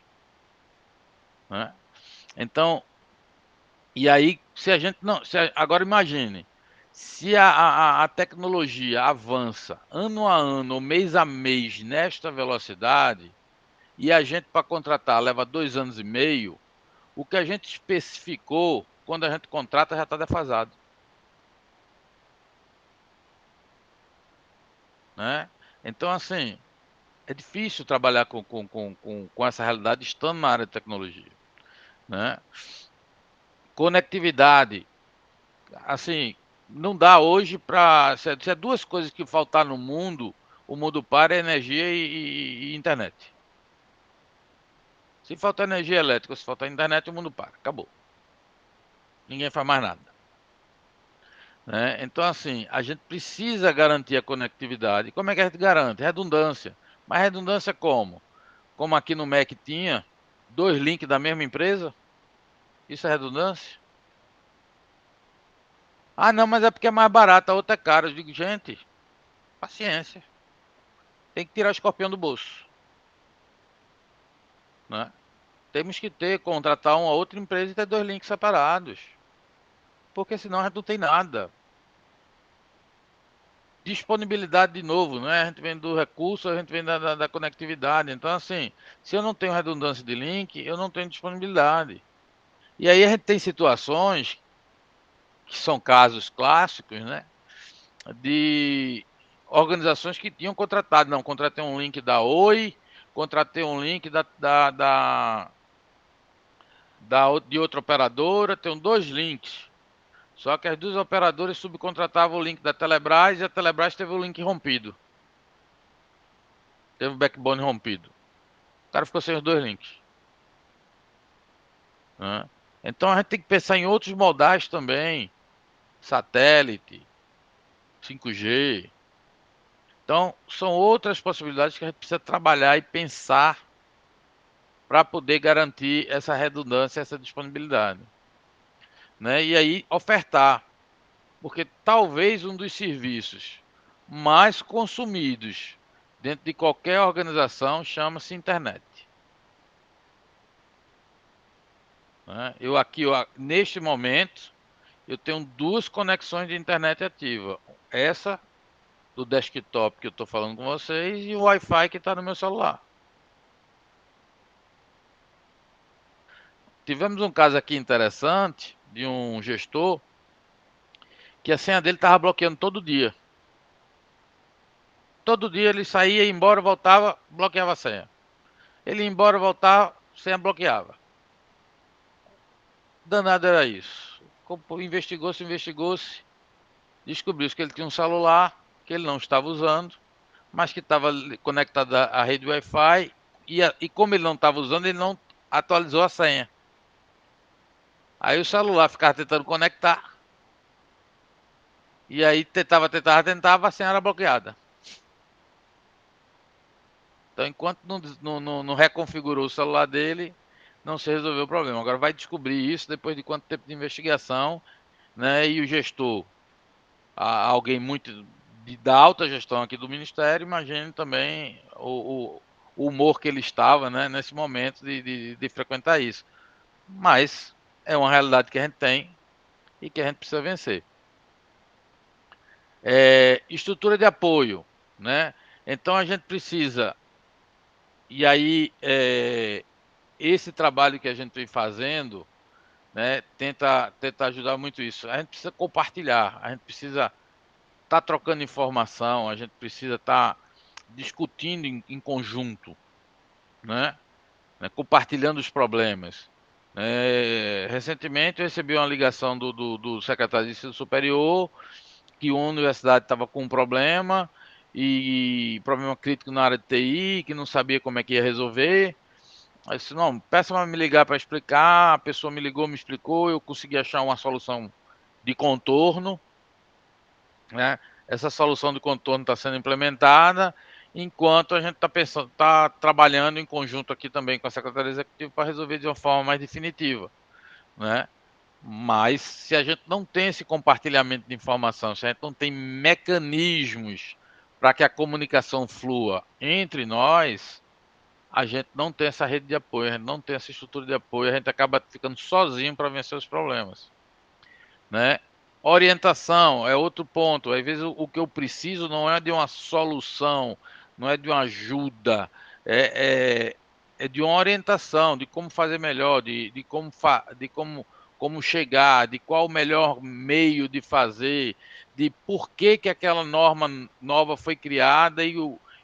né? Então, e aí, se a gente não. Agora imagine, se a tecnologia avança ano a ano, ou mês a mês, nesta velocidade, e a gente, para contratar, leva 2 anos e meio, o que a gente especificou quando a gente contrata já está defasado, né? Então, assim, é difícil trabalhar com essa realidade estando na área de tecnologia, né? Conectividade, assim, não dá hoje para. Se é duas coisas que faltar no mundo, o mundo para é energia e internet. Se faltar energia elétrica, se faltar internet, o mundo para. Acabou. Ninguém faz mais nada. Né? Então, assim, a gente precisa garantir a conectividade. Como é que a gente garante? Redundância. Mas redundância como? Como aqui no MEC tinha 2 links da mesma empresa? Isso é redundância? Ah, não, mas é porque é mais barato, a outra é cara. Eu digo, gente, paciência. Tem que tirar o escorpião do bolso. Né? Temos que contratar uma outra empresa e ter 2 links separados. Porque senão a gente não tem nada. Disponibilidade de novo, né? A gente vem do recurso, a gente vem da conectividade. Então, assim, se eu não tenho redundância de link, eu não tenho disponibilidade. E aí a gente tem situações que são casos clássicos, né? De organizações que tinham contratado. Não, contratei um link da Oi, contratei um link de outra operadora, tenho 2 links. Só que as 2 operadoras subcontratavam o link da Telebrás e a Telebrás teve o link rompido. Teve o backbone rompido. O cara ficou sem os 2 links. Né? Então a gente tem que pensar em outros modais também. Satélite, 5G. Então, são outras possibilidades que a gente precisa trabalhar e pensar para poder garantir essa redundância, essa disponibilidade. Né? E aí, ofertar. Porque talvez um dos serviços mais consumidos dentro de qualquer organização chama-se internet. Né? Eu aqui, neste momento, eu tenho 2 conexões de internet ativa. Essa do desktop que eu estou falando com vocês e o Wi-Fi que está no meu celular. Tivemos um caso aqui interessante de um gestor que a senha dele estava bloqueando todo dia. Todo dia ele saía, ia embora, voltava, bloqueava a senha. Ele ia embora, voltava, senha bloqueava. Danado era isso. Investigou-se, descobriu-se que ele tinha um celular que ele não estava usando, mas que estava conectado à rede Wi-Fi e como ele não estava usando, ele não atualizou a senha. Aí o celular ficava tentando conectar. E aí tentava, a senha era bloqueada. Então, enquanto não reconfigurou o celular dele, não se resolveu o problema. Agora vai descobrir isso depois de quanto tempo de investigação, né? E o gestor, alguém muito da alta gestão aqui do Ministério, imagine também o humor que ele estava, né, nesse momento de frequentar isso. Mas é uma realidade que a gente tem e que a gente precisa vencer. Estrutura de apoio, né? Então a gente precisa, e aí esse trabalho que a gente vem fazendo, né, tenta ajudar muito isso. A gente precisa compartilhar, a gente precisa estar trocando informação, a gente precisa estar discutindo em conjunto, né? Compartilhando os problemas. Recentemente eu recebi uma ligação do secretário de ensino superior que uma universidade estava com um problema e problema crítico na área de TI, que não sabia como é que ia resolver. Aí eu disse, não, peça para me ligar para explicar. A pessoa me ligou, me explicou, eu consegui achar uma solução de contorno, né? Essa solução de contorno está sendo implementada, enquanto a gente está trabalhando em conjunto aqui também com a Secretaria Executiva para resolver de uma forma mais definitiva, né? Mas se a gente não tem esse compartilhamento de informação, se a gente não tem mecanismos para que a comunicação flua entre nós, a gente não tem essa rede de apoio, a gente não tem essa estrutura de apoio, a gente acaba ficando sozinho para vencer os problemas, né? Orientação é outro ponto. Às vezes o que eu preciso não é de uma solução, não é de uma ajuda, é de uma orientação, de como fazer melhor, como chegar, de qual o melhor meio de fazer, de por que aquela norma nova foi criada e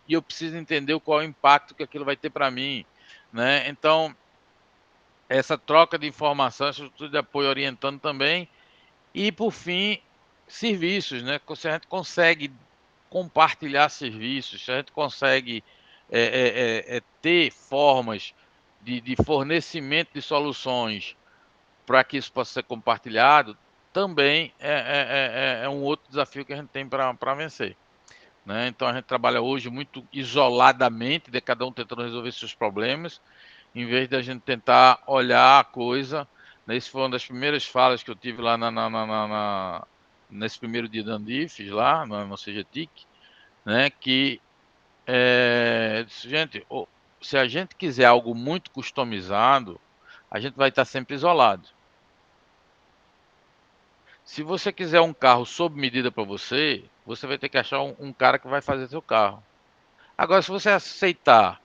eu preciso entender qual é o impacto que aquilo vai ter para mim, né? Então, essa troca de informação, essa estrutura de apoio orientando também. E, por fim, serviços, né? Se a gente consegue compartilhar serviços, se a gente consegue ter formas de fornecimento de soluções para que isso possa ser compartilhado, também é um outro desafio que a gente tem para vencer. Né? Então, a gente trabalha hoje muito isoladamente, de cada um tentando resolver seus problemas, em vez de a gente tentar olhar a coisa. Né? Isso foi uma das primeiras falas que eu tive lá nesse primeiro dia da Andifes, lá no CGTIC, né? Que, gente, se a gente quiser algo muito customizado, a gente vai estar sempre isolado. Se você quiser um carro sob medida para você, você vai ter que achar um cara que vai fazer seu carro. Agora, se você aceitar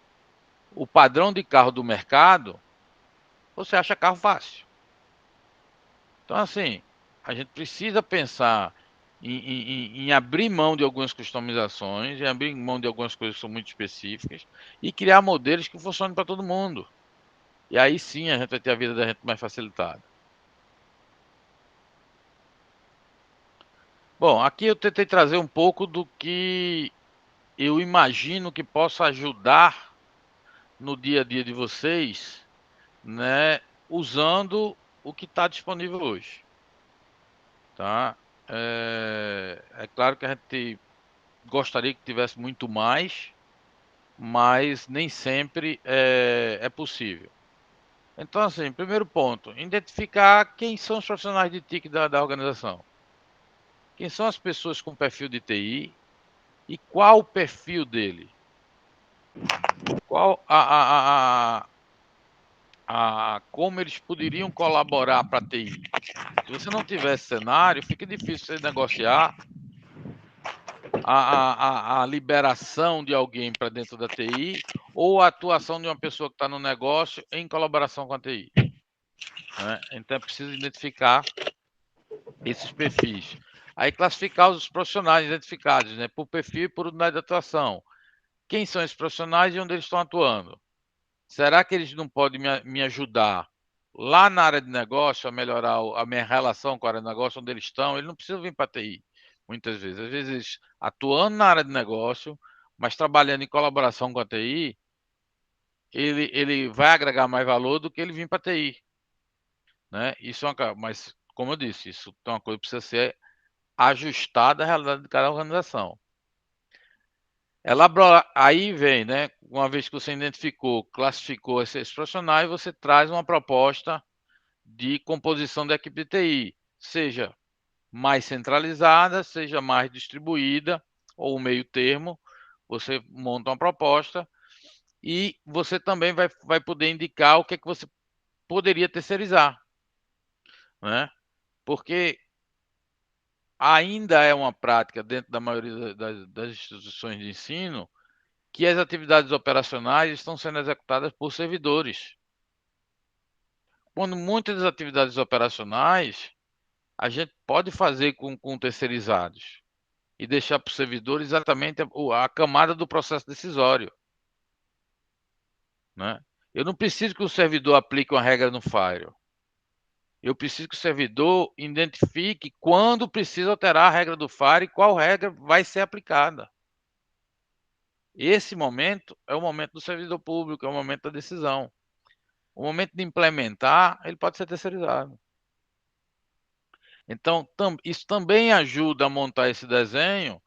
o padrão de carro do mercado, você acha carro fácil. Então, assim, a gente precisa pensar em abrir mão de algumas customizações, em abrir mão de algumas coisas que são muito específicas e criar modelos que funcionem para todo mundo. E aí sim a gente vai ter a vida da gente mais facilitada. Bom, aqui eu tentei trazer um pouco do que eu imagino que possa ajudar no dia a dia de vocês, né, usando o que está disponível hoje, tá? É claro que a gente gostaria que tivesse muito mais, mas nem sempre é possível. Então, assim, primeiro ponto, identificar quem são os profissionais de TIC da organização. Quem são as pessoas com perfil de TI e qual o perfil dele? Qual como eles poderiam colaborar para a TI? Se você não tiver esse cenário, fica difícil você negociar a liberação de alguém para dentro da TI ou a atuação de uma pessoa que está no negócio em colaboração com a TI. Né? Então é preciso identificar esses perfis. Aí classificar os profissionais identificados, né, por perfil e por unidade de atuação. Quem são esses profissionais e onde eles estão atuando? Será que eles não podem me ajudar lá na área de negócio a melhorar a minha relação com a área de negócio, onde eles estão? Eles não precisam vir para a TI, muitas vezes. Às vezes, atuando na área de negócio, mas trabalhando em colaboração com a TI, ele vai agregar mais valor do que ele vir para a TI. Né? Isso é mas, como eu disse, isso é uma coisa que precisa ser ajustada à realidade de cada organização. Aí vem, né? Uma vez que você identificou, classificou esses profissionais, você traz uma proposta de composição da equipe de TI, seja mais centralizada, seja mais distribuída, ou meio termo, você monta uma proposta e você também vai poder indicar o que é que você poderia terceirizar, né? Porque ainda é uma prática dentro da maioria das instituições de ensino que as atividades operacionais estão sendo executadas por servidores. Quando muitas das atividades operacionais a gente pode fazer com terceirizados e deixar para o servidor exatamente a camada do processo decisório. Né? Eu não preciso que o servidor aplique uma regra no Firewall. Eu preciso que o servidor identifique quando precisa alterar a regra do Firewall e qual regra vai ser aplicada. Esse momento é o momento do servidor público, é o momento da decisão. O momento de implementar, ele pode ser terceirizado. Então, isso também ajuda a montar esse desenho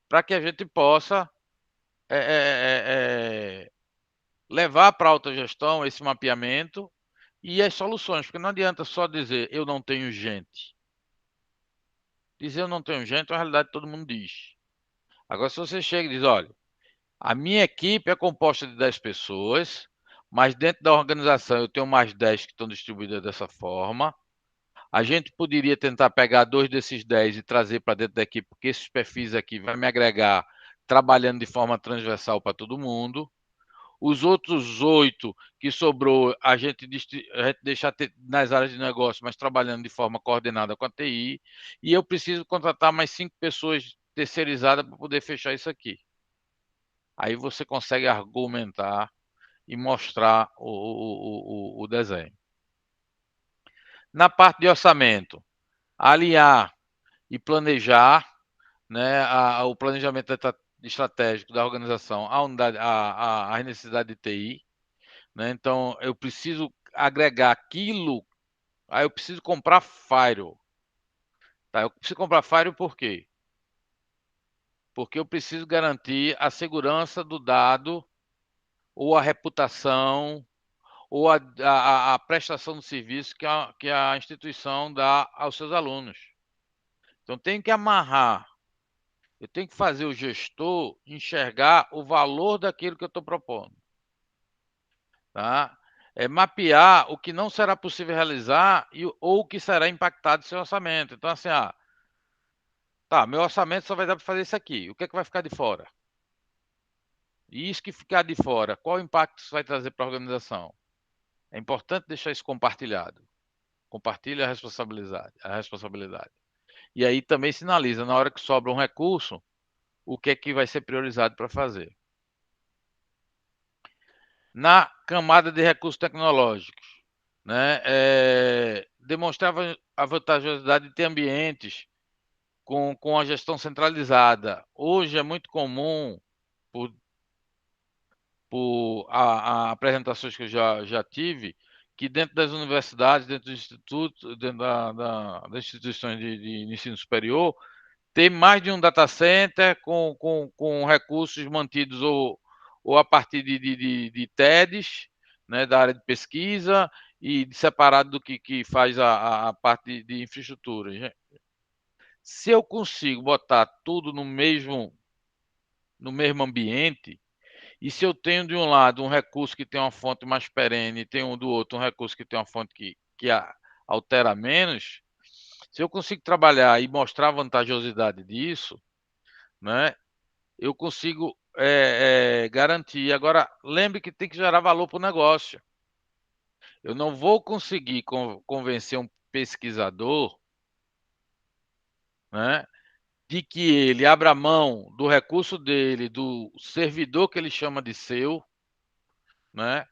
para que a gente possa levar para a autogestão esse mapeamento e as soluções, porque não adianta só dizer eu não tenho gente. Dizer eu não tenho gente é uma realidade que todo mundo diz. Agora, se você chega e diz, olha, a minha equipe é composta de 10 pessoas, mas dentro da organização eu tenho mais 10 que estão distribuídas dessa forma. A gente poderia tentar pegar 2 desses 10 e trazer para dentro da equipe, porque esses perfis aqui vai me agregar trabalhando de forma transversal para todo mundo. Os outros 8 que sobrou, a gente deixar nas áreas de negócio, mas trabalhando de forma coordenada com a TI. E eu preciso contratar mais 5 pessoas terceirizadas para poder fechar isso aqui. Aí você consegue argumentar e mostrar o desenho. Na parte de orçamento, alinhar e planejar, né, o planejamento estratégico da organização à necessidade de TI. né? Então, eu preciso agregar aquilo, aí eu preciso comprar Firewall. Tá? Eu preciso comprar Firewall por quê? Porque eu preciso garantir a segurança do dado, ou a reputação, ou a prestação do serviço que a instituição dá aos seus alunos. Então, tem que amarrar, eu tenho que fazer o gestor enxergar o valor daquilo que eu estou propondo. Tá? Mapear o que não será possível realizar ou o que será impactado no seu orçamento. Então, assim, tá, meu orçamento só vai dar para fazer isso aqui. O que é que vai ficar de fora? E isso que ficar de fora, qual impacto isso vai trazer para a organização? É importante deixar isso compartilhado. Compartilha a responsabilidade. E aí também sinaliza, na hora que sobra um recurso, o que é que vai ser priorizado para fazer. Na camada de recursos tecnológicos, né, demonstrava a vantajosidade de ter ambientes com a gestão centralizada. Hoje é muito comum, por apresentações que eu já tive, que dentro das universidades, dentro dos institutos, dentro das instituições de ensino superior, ter mais de um data center com recursos mantidos ou a partir de TEDs, né, da área de pesquisa, e separado do que faz a parte de infraestrutura. Se eu consigo botar tudo no mesmo ambiente, e se eu tenho de um lado um recurso que tem uma fonte mais perene e tenho do outro um recurso que tem uma fonte que altera menos, se eu consigo trabalhar e mostrar a vantajosidade disso, né, eu consigo garantir. Agora, lembre que tem que gerar valor para o negócio. Eu não vou conseguir convencer um pesquisador, né, de que ele abra mão do recurso dele, do servidor que ele chama de seu, né,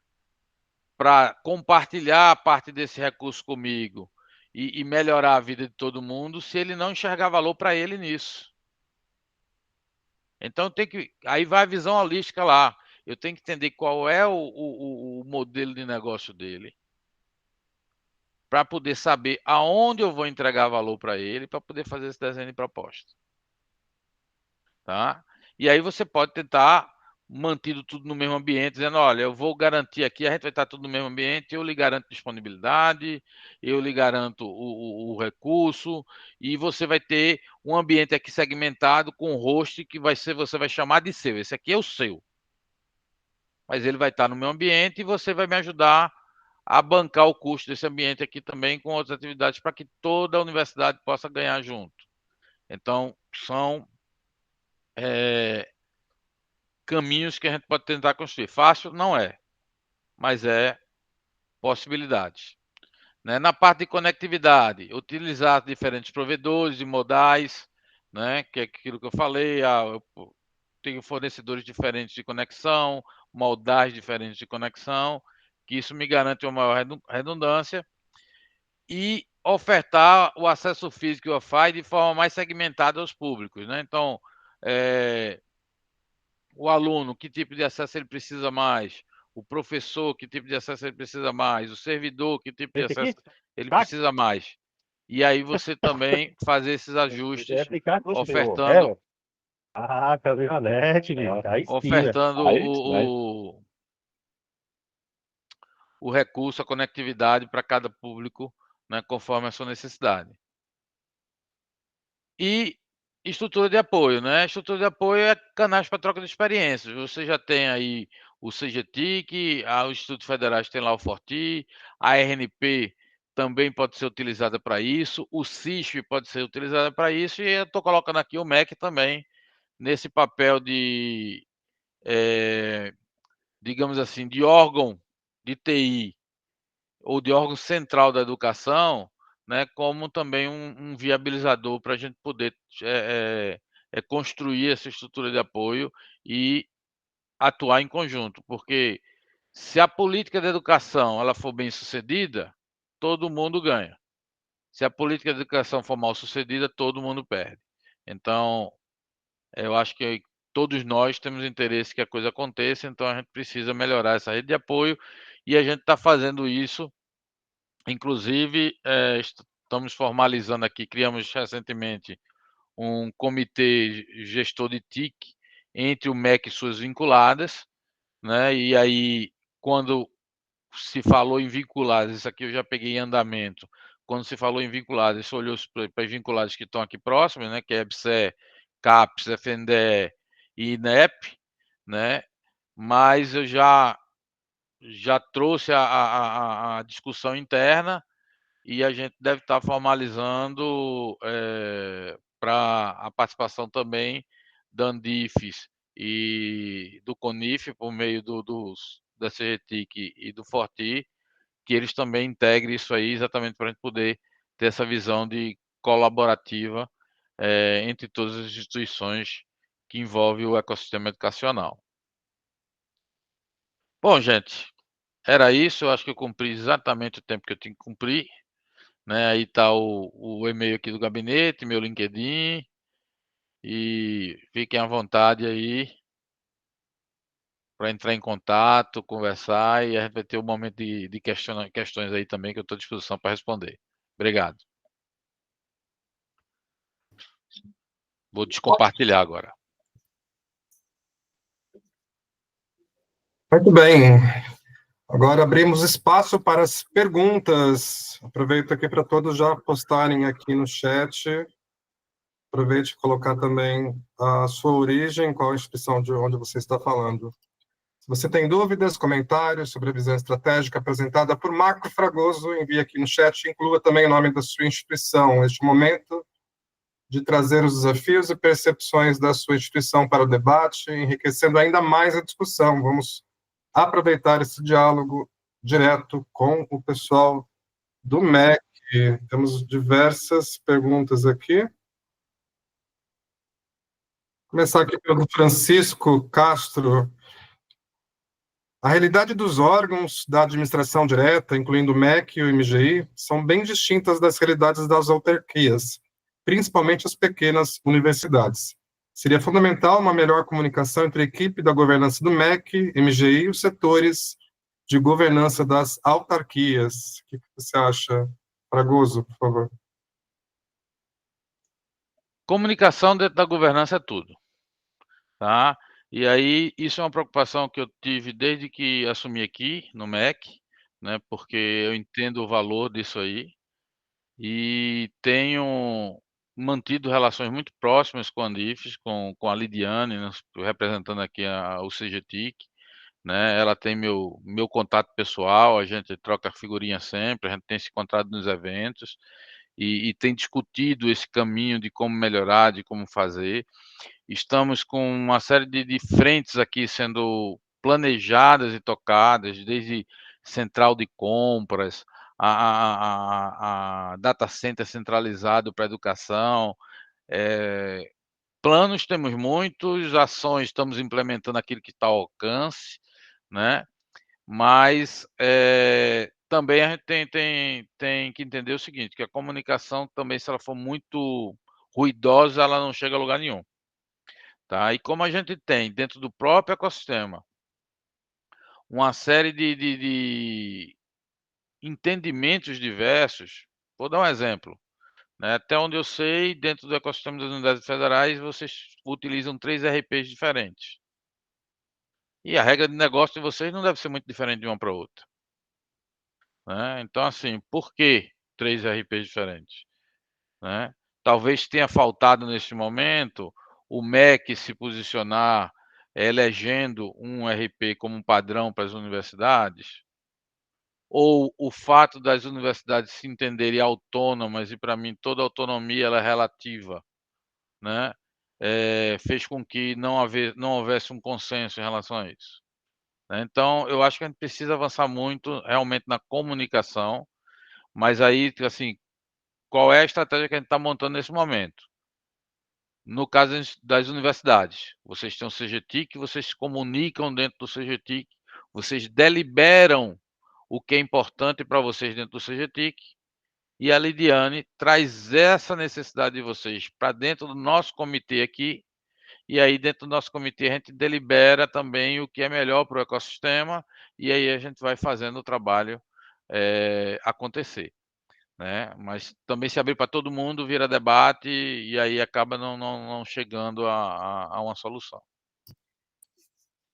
para compartilhar a parte desse recurso comigo e melhorar a vida de todo mundo, se ele não enxergar valor para ele nisso. Então aí vai a visão holística lá. Eu tenho que entender qual é o modelo de negócio dele, para poder saber aonde eu vou entregar valor para ele, para poder fazer esse desenho de proposta. Tá? E aí você pode tentar mantido tudo no mesmo ambiente, dizendo, olha, eu vou garantir aqui, a gente vai estar tudo no mesmo ambiente, eu lhe garanto disponibilidade, eu lhe garanto o recurso, e você vai ter um ambiente aqui segmentado com host que você vai chamar de seu. Esse aqui é o seu. Mas ele vai estar no meu ambiente e você vai me ajudar a bancar o custo desse ambiente aqui também com outras atividades para que toda a universidade possa ganhar junto. Então, são caminhos que a gente pode tentar construir. Fácil não é, mas é possibilidades. Né? Na parte de conectividade, utilizar diferentes provedores e modais, né? Que é aquilo que eu falei, eu tenho fornecedores diferentes de conexão, modais diferentes de conexão, que isso me garante uma maior redundância, e ofertar o acesso físico e Wi-Fi de forma mais segmentada aos públicos. Né? Então, o aluno, que tipo de acesso ele precisa mais, o professor, que tipo de acesso ele precisa mais, o servidor, que tipo de acesso ele precisa mais. E aí você também fazer esses ajustes, ofertando, ofertando o recurso, a conectividade para cada público, né, conforme a sua necessidade. E estrutura de apoio, né? Estrutura de apoio é canais para troca de experiências. Você já tem aí o CGTIC, os Institutos Federais tem lá o Forti, a RNP também pode ser utilizada para isso, o CISP pode ser utilizada para isso, e eu estou colocando aqui o MEC também, nesse papel de, digamos assim, de órgão de TI, ou de órgão central da educação, né, como também um viabilizador para a gente poder construir essa estrutura de apoio e atuar em conjunto, porque se a política de educação ela for bem sucedida, todo mundo ganha. Se a política de educação for mal sucedida, todo mundo perde. Então, eu acho que todos nós temos interesse que a coisa aconteça, então a gente precisa melhorar essa rede de apoio e a gente está fazendo isso, inclusive, estamos formalizando aqui, criamos recentemente um comitê gestor de TIC entre o MEC e suas vinculadas, né? E aí, quando se falou em vinculadas, isso aqui eu já peguei em andamento. Quando se falou em vinculadas, isso olhou para as vinculadas que estão aqui próximas, né? Que é EBSE, CAPES, FNDE e INEP, né? Mas eu já trouxe a discussão interna e a gente deve estar formalizando para a participação também da Andifes e do CONIF, por meio da CGTIC e do Forti, que eles também integrem isso aí, exatamente para a gente poder ter essa visão de colaborativa entre todas as instituições que envolvem o ecossistema educacional. Bom, gente, era isso. Eu acho que eu cumpri exatamente o tempo que eu tinha que cumprir. Né? Aí está o e-mail aqui do gabinete, meu LinkedIn, e fiquem à vontade aí para entrar em contato, conversar, e a gente vai ter um momento de questões aí também, que eu estou à disposição para responder. Obrigado. Vou descompartilhar agora. Muito bem. Agora abrimos espaço para as perguntas. Aproveito aqui para todos já postarem aqui no chat. Aproveite e colocar também a sua origem, qual a instituição de onde você está falando. Se você tem dúvidas, comentários sobre a visão estratégica apresentada por Marco Fragoso, envie aqui no chat e inclua também o nome da sua instituição. Neste momento de trazer os desafios e percepções da sua instituição para o debate, enriquecendo ainda mais a discussão. Vamos aproveitar esse diálogo direto com o pessoal do MEC. Temos diversas perguntas aqui. Começar aqui pelo Francisco Castro. A realidade dos órgãos da administração direta, incluindo o MEC e o MGI, são bem distintas das realidades das autarquias, principalmente as pequenas universidades. Seria fundamental uma melhor comunicação entre a equipe da governança do MEC, MGI e os setores de governança das autarquias. O que você acha, Fragoso, por favor? Comunicação dentro da governança é tudo, tá? E aí, isso é uma preocupação que eu tive desde que assumi aqui no MEC, né? Porque eu entendo o valor disso aí e tenho mantido relações muito próximas com a Andifes, com a Lidiane, né, representando aqui o CGTIC, né? Ela tem meu contato pessoal, a gente troca figurinha sempre, a gente tem se encontrado nos eventos e tem discutido esse caminho de como melhorar, de como fazer. Estamos com uma série de frentes aqui sendo planejadas e tocadas, desde central de compras, a data center centralizado para educação. Planos temos muitos, ações estamos implementando aquilo que está ao alcance, né? Mas também a gente tem que entender o seguinte, que a comunicação também, se ela for muito ruidosa, ela não chega a lugar nenhum. Tá? E como a gente tem dentro do próprio ecossistema uma série de entendimentos diversos, vou dar um exemplo, né? Até onde eu sei, dentro do ecossistema das unidades federais, vocês utilizam 3 RPs diferentes. E a regra de negócio de vocês não deve ser muito diferente de uma para outra, né? Então, assim, por que 3 RPs diferentes, né? Talvez tenha faltado nesse momento o MEC se posicionar elegendo um RP como um padrão para as universidades, ou o fato das universidades se entenderem autônomas, e para mim toda autonomia ela é relativa, né? Fez com que não houvesse um consenso em relação a isso, né? Então, eu acho que a gente precisa avançar muito realmente na comunicação, mas aí, assim, qual é a estratégia que a gente está montando nesse momento? No caso das universidades, vocês têm o CGTIC, vocês se comunicam dentro do CGTIC, vocês deliberam o que é importante para vocês dentro do CGTIC, e a Lidiane traz essa necessidade de vocês para dentro do nosso comitê aqui, e aí dentro do nosso comitê a gente delibera também o que é melhor para o ecossistema, e aí a gente vai fazendo o trabalho acontecer, né? Mas também se abrir para todo mundo vira debate e aí acaba não chegando a uma solução.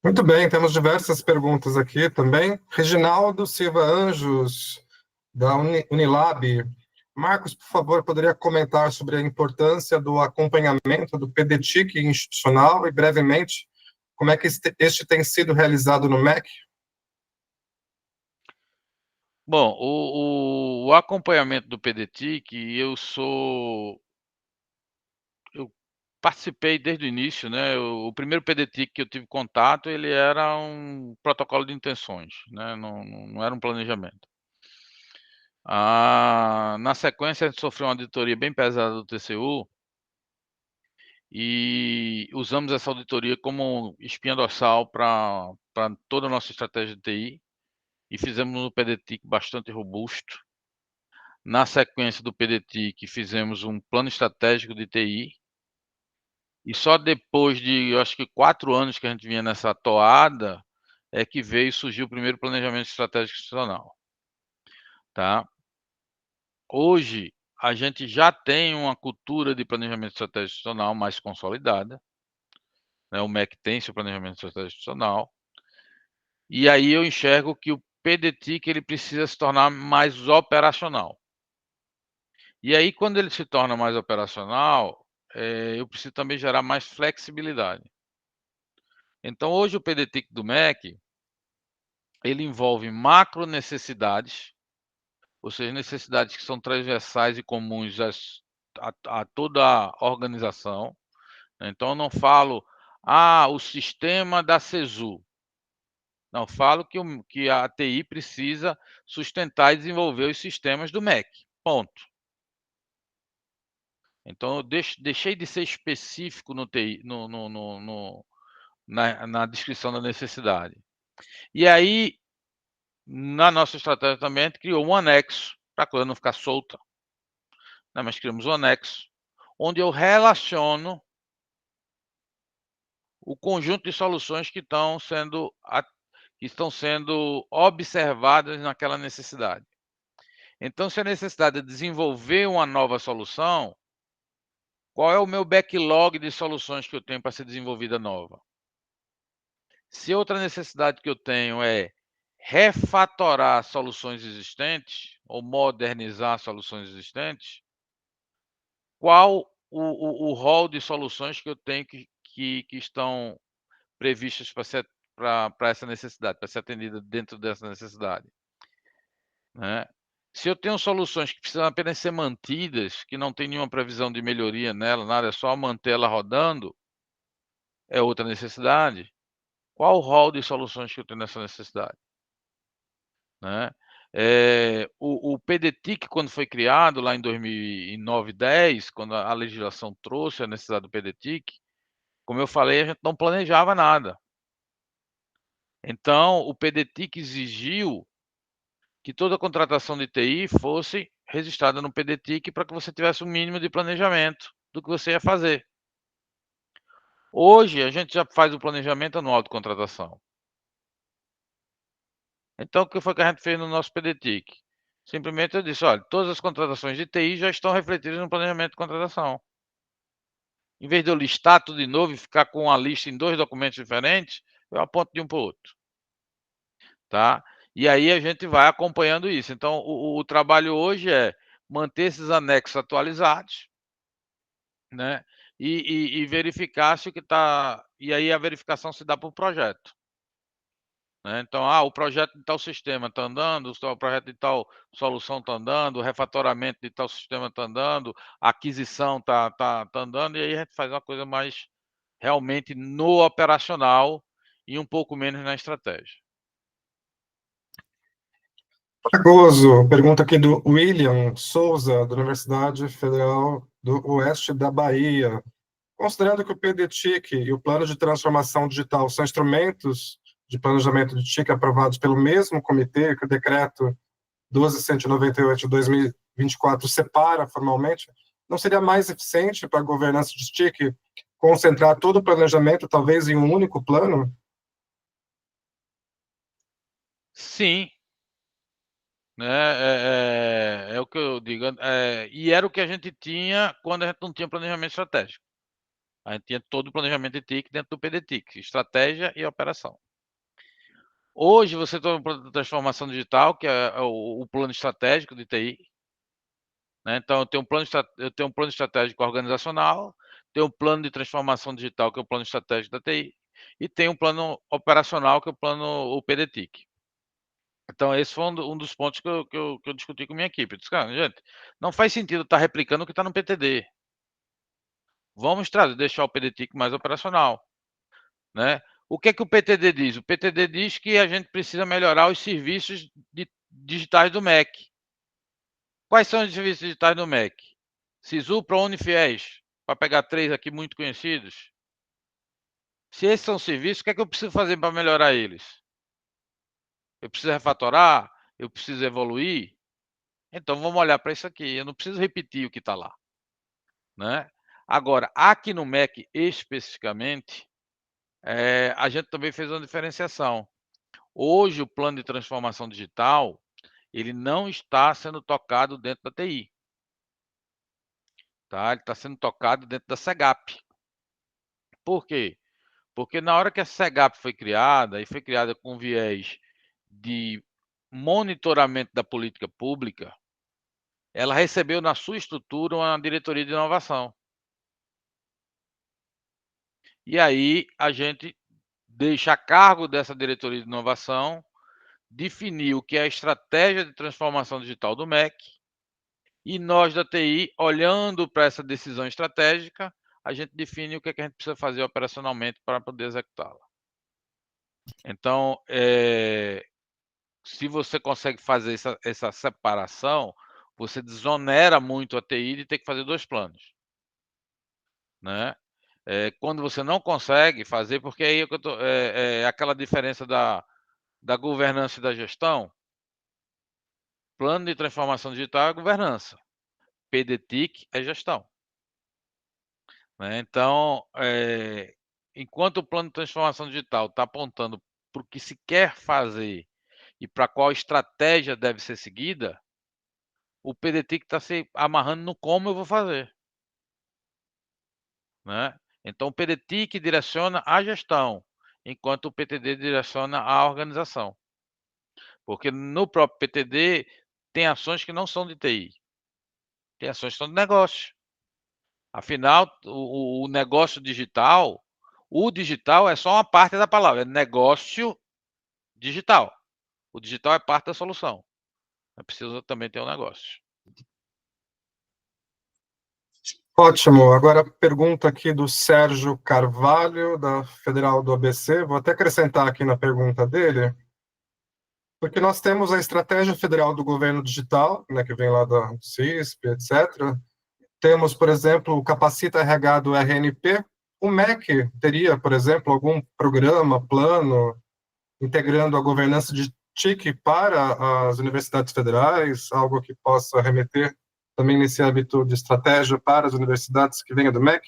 Muito bem, temos diversas perguntas aqui também. Reginaldo Silva Anjos, da Unilab. Marcos, por favor, poderia comentar sobre a importância do acompanhamento do PDTIC institucional e, brevemente, como é que este tem sido realizado no MEC? Bom, o acompanhamento do PDTIC, eu participei desde o início, né? O primeiro PDTIC que eu tive contato, ele era um protocolo de intenções, né? Não era um planejamento. Na sequência, a gente sofreu uma auditoria bem pesada do TCU e usamos essa auditoria como espinha dorsal para toda a nossa estratégia de TI e fizemos um PDTIC bastante robusto. Na sequência do PDTIC, fizemos um plano estratégico de TI. E só depois de, eu acho que 4 anos que a gente vinha nessa toada, é que surgiu o primeiro planejamento estratégico institucional. Tá? Hoje, a gente já tem uma cultura de planejamento estratégico institucional mais consolidada. Né? O MEC tem seu planejamento estratégico institucional. E aí eu enxergo que o PDTIC ele precisa se tornar mais operacional. E aí, quando ele se torna mais operacional, eu preciso também gerar mais flexibilidade. Então, hoje o PDTIC do MEC, ele envolve macro necessidades, ou seja, necessidades que são transversais e comuns a toda a organização. Então, eu não falo, o sistema da CESU. Não, falo que a TI precisa sustentar e desenvolver os sistemas do MEC. Ponto. Então, eu deixei de ser específico no TI, na descrição da necessidade. E aí, na nossa estratégia também, a gente criou um anexo, para a coisa não ficar solta. Né? Mas criamos um anexo, onde eu relaciono o conjunto de soluções que estão sendo observadas naquela necessidade. Então, se a necessidade é desenvolver uma nova solução, qual é o meu backlog de soluções que eu tenho para ser desenvolvida nova? Se outra necessidade que eu tenho é refatorar soluções existentes ou modernizar soluções existentes, qual o rol de soluções que eu tenho que estão previstas para essa necessidade, para ser atendida dentro dessa necessidade? Né? Se eu tenho soluções que precisam apenas ser mantidas, que não tem nenhuma previsão de melhoria nela, nada, é só manter ela rodando, é outra necessidade. Qual o rol de soluções que eu tenho nessa necessidade? Né? O PDTIC, quando foi criado, lá em 2009, 2010, quando a legislação trouxe a necessidade do PDTIC, como eu falei, a gente não planejava nada. Então, o PDTIC exigiu que toda contratação de TI fosse registrada no PDTIC para que você tivesse um mínimo de planejamento do que você ia fazer. Hoje, a gente já faz o planejamento anual de contratação. Então, o que foi que a gente fez no nosso PDTIC? Simplesmente eu disse, olha, todas as contratações de TI já estão refletidas no planejamento de contratação. Em vez de eu listar tudo de novo e ficar com a lista em 2 documentos diferentes, eu aponto de um para o outro. Tá? E aí a gente vai acompanhando isso. Então, o trabalho hoje é manter esses anexos atualizados, né? E verificar se o que está... E aí a verificação se dá por projeto. Né? Então, o projeto de tal sistema está andando, o projeto de tal solução está andando, o refatoramento de tal sistema está andando, a aquisição está andando, e aí a gente faz uma coisa mais realmente no operacional e um pouco menos na estratégia. Fragoso, pergunta aqui do William Souza, da Universidade Federal do Oeste da Bahia. Considerando que o PDTIC e o Plano de Transformação Digital são instrumentos de planejamento de TIC aprovados pelo mesmo comitê que o decreto 12.198 de 2024 separa formalmente, não seria mais eficiente para a governança de TIC concentrar todo o planejamento talvez em um único plano? Sim, né? É o que eu digo. E era o que a gente tinha quando a gente não tinha planejamento estratégico. A gente tinha todo o planejamento de TIC dentro do PDTIC, estratégia e operação. Hoje você tem um plano de transformação digital, que é o plano estratégico de TI. Né? Então, eu tenho um plano estratégico organizacional, tenho um plano de transformação digital, que é o plano estratégico da TI, e tenho um plano operacional, que é o PDTIC. Então, esse foi um dos pontos que eu discuti com a minha equipe. Eu disse, cara, gente, não faz sentido estar replicando o que está no PTD. Vamos deixar o PDTIC mais operacional. Né? O que é que o PTD diz? O PTD diz que a gente precisa melhorar os serviços digitais do MEC. Quais são os serviços digitais do MEC? Sisu para Unifiéis, para pegar 3 aqui muito conhecidos. Se esses são serviços, o que é que eu preciso fazer para melhorar eles? Eu preciso refatorar? Eu preciso evoluir? Então vamos olhar para isso aqui. Eu não preciso repetir o que está lá. Né? Agora, aqui no MEC especificamente, a gente também fez uma diferenciação. Hoje, o plano de transformação digital, ele não está sendo tocado dentro da TI. Tá? Ele está sendo tocado dentro da SEGAP. Por quê? Porque na hora que a SEGAP foi criada, e foi criada com viés de monitoramento da política pública, ela recebeu na sua estrutura uma diretoria de inovação. E aí a gente deixa a cargo dessa diretoria de inovação definir o que é a estratégia de transformação digital do MEC, e nós da TI, olhando para essa decisão estratégica, a gente define o que é que a gente precisa fazer operacionalmente para poder executá-la. Então, se você consegue fazer essa separação, você desonera muito a TI de ter que fazer 2 planos. Né? Quando você não consegue fazer, porque aí é aquela diferença da governança e da gestão. Plano de transformação digital é governança. PDTIC é gestão. Né? Então, enquanto o plano de transformação digital está apontando para o que se quer fazer e para qual estratégia deve ser seguida, o PDTIC está se amarrando no como eu vou fazer. Né? Então, o PDTIC direciona a gestão, enquanto o PTD direciona a organização. Porque no próprio PTD tem ações que não são de TI, tem ações que são de negócio. Afinal, o negócio digital, o digital é só uma parte da palavra, é negócio digital. O digital é parte da solução. É preciso também ter um negócio. Ótimo. Agora a pergunta aqui do Sérgio Carvalho, da Federal do ABC. Vou até acrescentar aqui na pergunta dele, porque nós temos a Estratégia Federal do Governo Digital, né, que vem lá da CISP, etc. Temos, por exemplo, o Capacita RH do RNP. O MEC teria, por exemplo, algum programa, plano, integrando a governança de TIC para as universidades federais, algo que possa remeter também nesse âmbito de estratégia para as universidades que venha do MEC?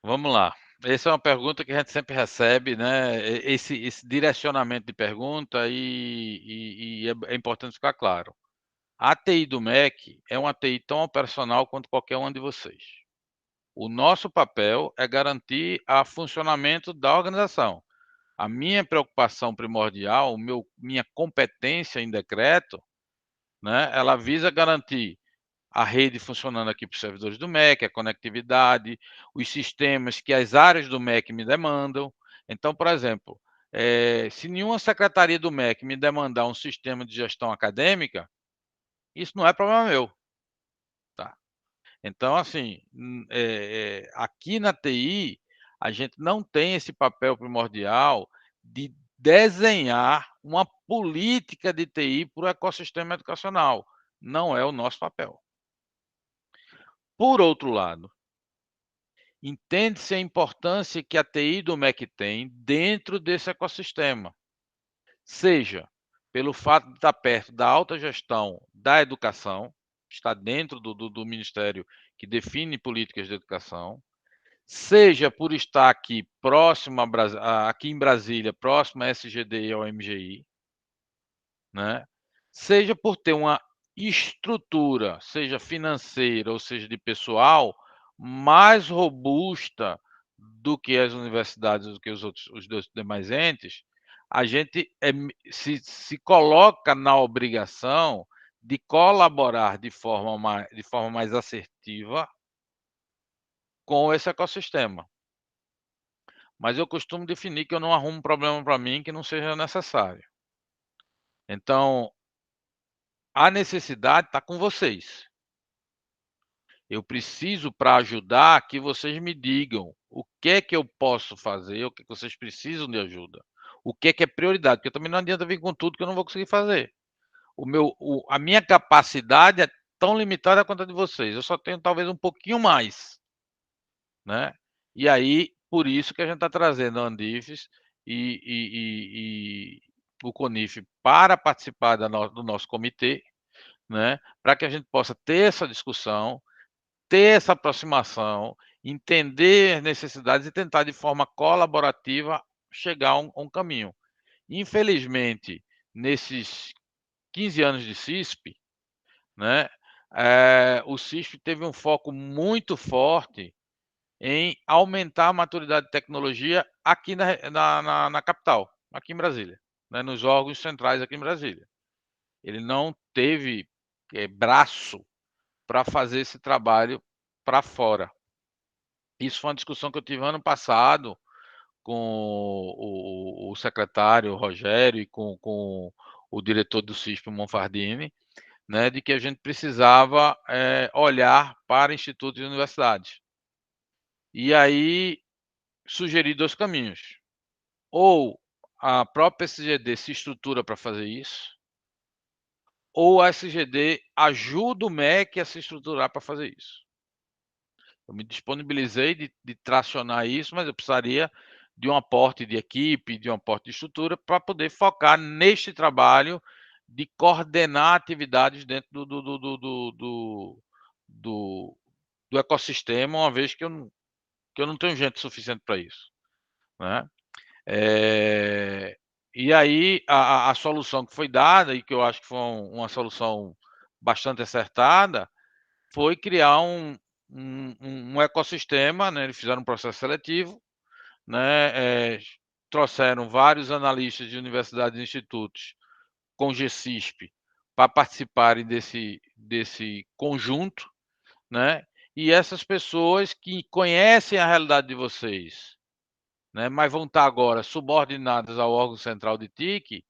Vamos lá. Essa é uma pergunta que a gente sempre recebe, né? Esse direcionamento de pergunta, e é importante ficar claro. A TI do MEC é uma TI tão operacional quanto qualquer uma de vocês. O nosso papel é garantir o funcionamento da organização. A minha preocupação primordial, minha competência em decreto, né, ela visa garantir a rede funcionando aqui para os servidores do MEC, a conectividade, os sistemas que as áreas do MEC me demandam. Então, por exemplo, se nenhuma secretaria do MEC me demandar um sistema de gestão acadêmica, isso não é problema meu. Tá? Então, assim, aqui na TI, a gente não tem esse papel primordial de desenhar uma política de TI para o ecossistema educacional. Não é o nosso papel. Por outro lado, entende-se a importância que a TI do MEC tem dentro desse ecossistema, seja pelo fato de estar perto da alta gestão da educação, está dentro do ministério que define políticas de educação, seja por estar aqui próximo aqui em Brasília, próximo à SGD e ao MGI, né? Seja por ter uma estrutura, seja financeira ou seja de pessoal, mais robusta do que as universidades, do que os dois demais entes, a gente se coloca na obrigação de colaborar de forma mais assertiva com esse ecossistema. Mas eu costumo definir que eu não arrumo problema para mim que não seja necessário. Então, a necessidade está com vocês. Eu preciso, para ajudar, que vocês me digam o que é que eu posso fazer, o que é que vocês precisam de ajuda, o que é prioridade, porque também não adianta vir com tudo que eu não vou conseguir fazer. A minha capacidade é tão limitada quanto a de vocês, eu só tenho talvez um pouquinho mais, né? E aí, por isso que a gente está trazendo a Andifes e o CONIF para participar do nosso comitê, né? Para que a gente possa ter essa discussão, ter essa aproximação, entender as necessidades e tentar de forma colaborativa chegar a um caminho. Infelizmente, nesses 15 anos de CISP, né, o CISP teve um foco muito forte em aumentar a maturidade de tecnologia aqui na capital, aqui em Brasília, né, nos órgãos centrais aqui em Brasília. Ele não teve braço para fazer esse trabalho para fora. Isso foi uma discussão que eu tive ano passado com o secretário Rogério e com o diretor do CISP, Monfardini, né, de que a gente precisava olhar para institutos e universidades. E aí sugeri dois caminhos. Ou a própria SGD se estrutura para fazer isso, ou a SGD ajuda o MEC a se estruturar para fazer isso. Eu me disponibilizei de tracionar isso, mas eu precisaria de um aporte de equipe, de um aporte de estrutura, para poder focar neste trabalho de coordenar atividades dentro do ecossistema, uma vez que eu não tenho gente suficiente para isso, né? E aí, a solução que foi dada, e que eu acho que foi uma solução bastante acertada, foi criar um ecossistema, né? Eles fizeram um processo seletivo, né? Trouxeram vários analistas de universidades e institutos com GCISP para participarem desse conjunto, né? E essas pessoas que conhecem a realidade de vocês, né? Mas vão estar agora subordinadas ao órgão central de TIC,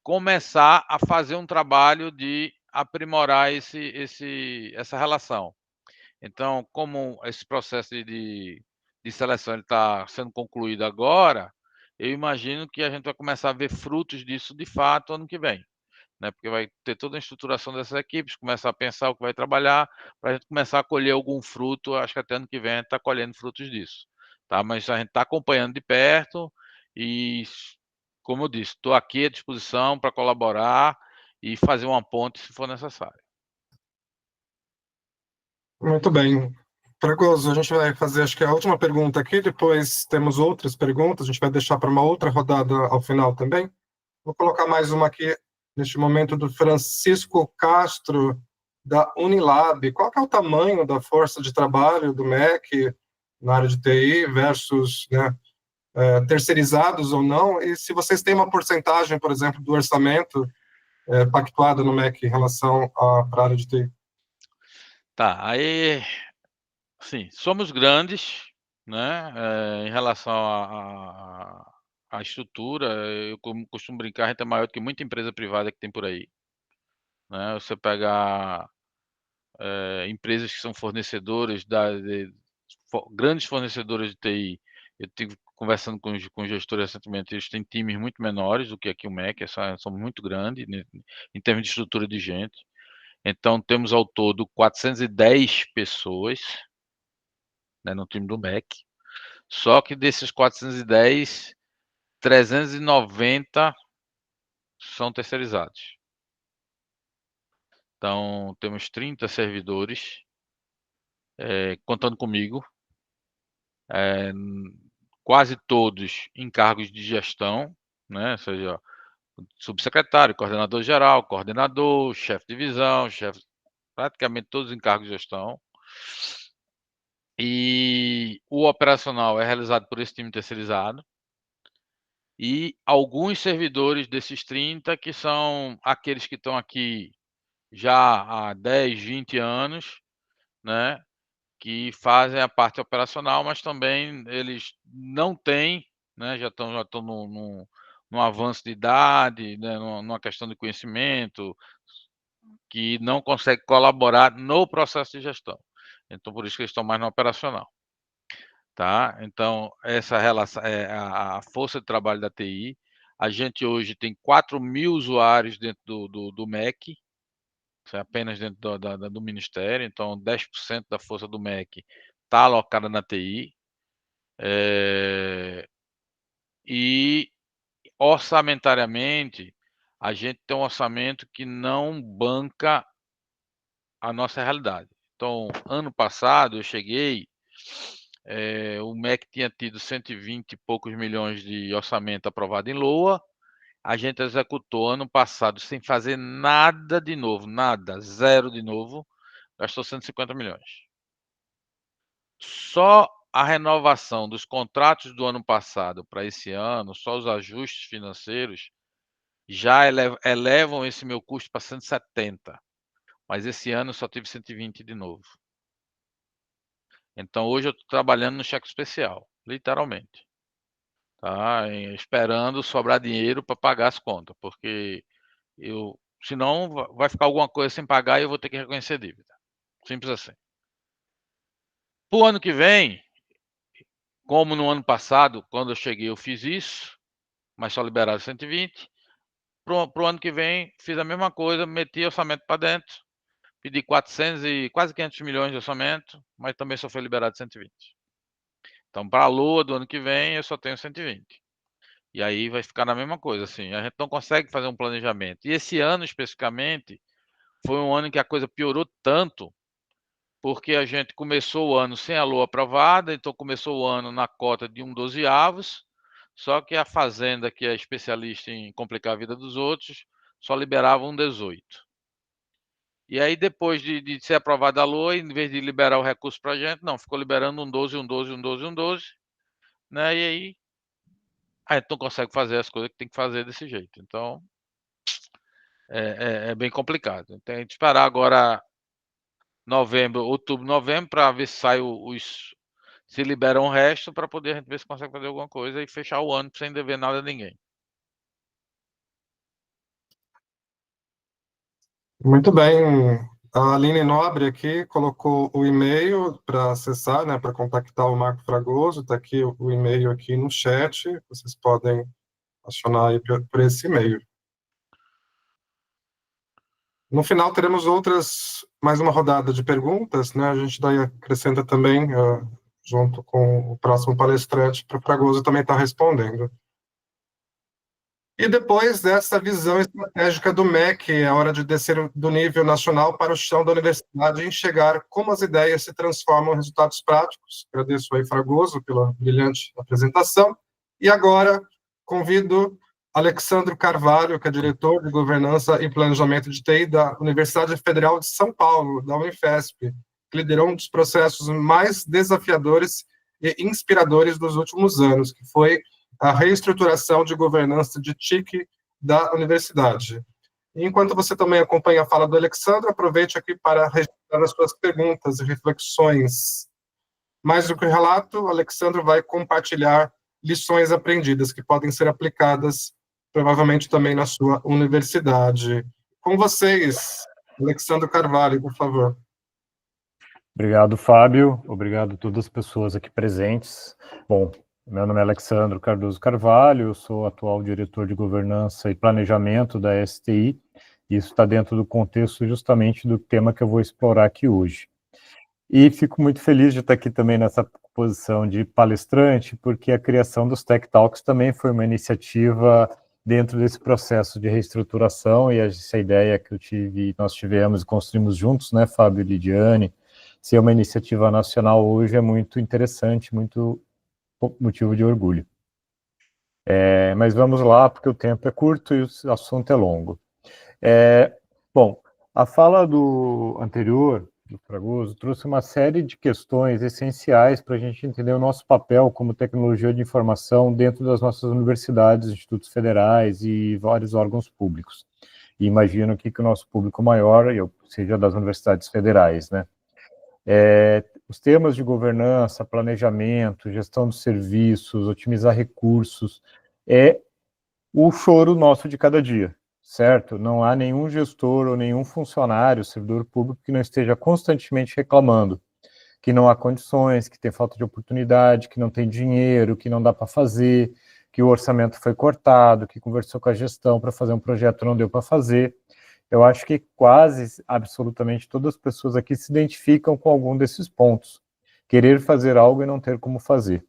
começar a fazer um trabalho de aprimorar essa relação. Então, como esse processo de seleção está sendo concluído agora, eu imagino que a gente vai começar a ver frutos disso de fato ano que vem, né? Porque vai ter toda a estruturação dessas equipes, começar a pensar o que vai trabalhar, para a gente começar a colher algum fruto. Acho que até ano que vem a gente está colhendo frutos disso, tá? Mas a gente está acompanhando de perto e, como eu disse, estou aqui à disposição para colaborar e fazer uma ponte se for necessário. Muito bem. Fragoso, a gente vai fazer, acho que a última pergunta aqui, depois temos outras perguntas, a gente vai deixar para uma outra rodada ao final também. Vou colocar mais uma aqui, neste momento, do Francisco Castro, da Unilab. Qual que é o tamanho da força de trabalho do MEC na área de TI versus, né, terceirizados ou não? E se vocês têm uma porcentagem, por exemplo, do orçamento pactuado no MEC em relação para a área de TI? Tá, aí, sim, somos grandes, né? Em relação à estrutura, eu costumo brincar, a gente é maior do que muita empresa privada que tem por aí, né? Você pega empresas que são fornecedoras grandes fornecedoras de TI. Eu tive conversando com gestores recentemente, eles têm times muito menores do que aqui o MEC, são muito grandes, né, em termos de estrutura de gente. Então, temos ao todo 410 pessoas, né, no time do MEC. Só que desses 410, 390 são terceirizados. Então, temos 30 servidores, contando comigo, quase todos em cargos de gestão, né? Ou seja, subsecretário, coordenador geral, coordenador, chefe de divisão, praticamente todos em cargos de gestão. E o operacional é realizado por esse time terceirizado. E alguns servidores desses 30, que são aqueles que estão aqui já há 10, 20 anos, né? Que fazem a parte operacional, mas também eles não têm, né? Já estão num avanço de idade, né? Numa questão de conhecimento, que não consegue colaborar no processo de gestão. Então, por isso que eles estão mais no operacional. Tá? Então, essa relação é a força de trabalho da TI. A gente hoje tem 4.000 usuários dentro do MEC, isso é apenas dentro do Ministério, então 10% da força do MEC está alocada na TI. E orçamentariamente, a gente tem um orçamento que não banca a nossa realidade. Então, ano passado eu cheguei, o MEC tinha tido 120 e poucos milhões de orçamento aprovado em LOA, a gente executou ano passado sem fazer nada de novo, nada, zero de novo, gastou 150 milhões. Só a renovação dos contratos do ano passado para esse ano, só os ajustes financeiros, já elevam esse meu custo para 170. Mas esse ano eu só tive 120 de novo. Então hoje eu estou trabalhando no cheque especial, literalmente. Tá? Esperando sobrar dinheiro para pagar as contas, porque senão vai ficar alguma coisa sem pagar e eu vou ter que reconhecer dívida. Simples assim. Para o ano que vem, como no ano passado, quando eu cheguei eu fiz isso, mas só liberaram 120. Para o ano que vem, fiz a mesma coisa, meti orçamento para dentro, pedi 400 e quase 500 milhões de orçamento, mas também só foi liberado 120. Então, para a LOA do ano que vem, eu só tenho 120. E aí vai ficar na mesma coisa, assim, a gente não consegue fazer um planejamento. E esse ano, especificamente, foi um ano em que a coisa piorou tanto, porque a gente começou o ano sem a LOA aprovada, então começou o ano na cota de 1/12, só que a Fazenda, que é especialista em complicar a vida dos outros, só liberava 1/18. E aí, depois de ser aprovada a LOA, em vez de liberar o recurso para a gente, não, ficou liberando 1/12, 1/12, 1/12, 1/12, né? E aí, a gente não consegue fazer as coisas que tem que fazer desse jeito. Então, é bem complicado. Tem que esperar agora novembro, outubro, novembro, para ver se sai se liberam o resto, para poder a gente ver se consegue fazer alguma coisa e fechar o ano sem dever nada a ninguém. Muito bem. A Aline Nobre aqui colocou o e-mail para acessar, né, para contactar o Marco Fragoso. Está aqui o e-mail aqui no chat. Vocês podem acionar aí por esse e-mail. No final teremos mais uma rodada de perguntas, né? A gente daí acrescenta também, junto com o próximo palestrante, para o Fragoso também estar respondendo. E depois dessa visão estratégica do MEC, é hora de descer do nível nacional para o chão da universidade e enxergar como as ideias se transformam em resultados práticos. Agradeço aí, Fragoso, pela brilhante apresentação. E agora convido Alexandro Carvalho, que é diretor de Governança e Planejamento de TI da Universidade Federal de São Paulo, da Unifesp, que liderou um dos processos mais desafiadores e inspiradores dos últimos anos, que foi a reestruturação de governança de TIC da universidade. E enquanto você também acompanha a fala do Alexandre, aproveite aqui para registrar as suas perguntas e reflexões. Mais do que o relato, o Alexandre vai compartilhar lições aprendidas que podem ser aplicadas, provavelmente também na sua universidade. Com vocês, Alexandre Carvalho, por favor. Obrigado, Fábio. Obrigado a todas as pessoas aqui presentes. Bom, meu nome é Alexandre Cardoso Carvalho, eu sou atual diretor de Governança e Planejamento da STI, e isso está dentro do contexto justamente do tema que eu vou explorar aqui hoje. E fico muito feliz de estar aqui também nessa posição de palestrante, porque a criação dos Tech Talks também foi uma iniciativa dentro desse processo de reestruturação, e essa ideia que nós tivemos e construímos juntos, né, Fábio e Lidiane, ser uma iniciativa nacional hoje é muito interessante, muito motivo de orgulho. Mas vamos lá, porque o tempo é curto e o assunto é longo. Bom, a fala do anterior, do Fragoso, trouxe uma série de questões essenciais para a gente entender o nosso papel como tecnologia de informação dentro das nossas universidades, institutos federais e vários órgãos públicos. E imagino que o nosso público maior seja das universidades federais, né? Os temas de governança, planejamento, gestão dos serviços, otimizar recursos, é o choro nosso de cada dia, certo? Não há nenhum gestor ou nenhum funcionário, servidor público que não esteja constantemente reclamando que não há condições, que tem falta de oportunidade, que não tem dinheiro, que não dá para fazer, que o orçamento foi cortado, que conversou com a gestão para fazer um projeto e não deu para fazer. Eu acho que quase absolutamente todas as pessoas aqui se identificam com algum desses pontos. Querer fazer algo e não ter como fazer.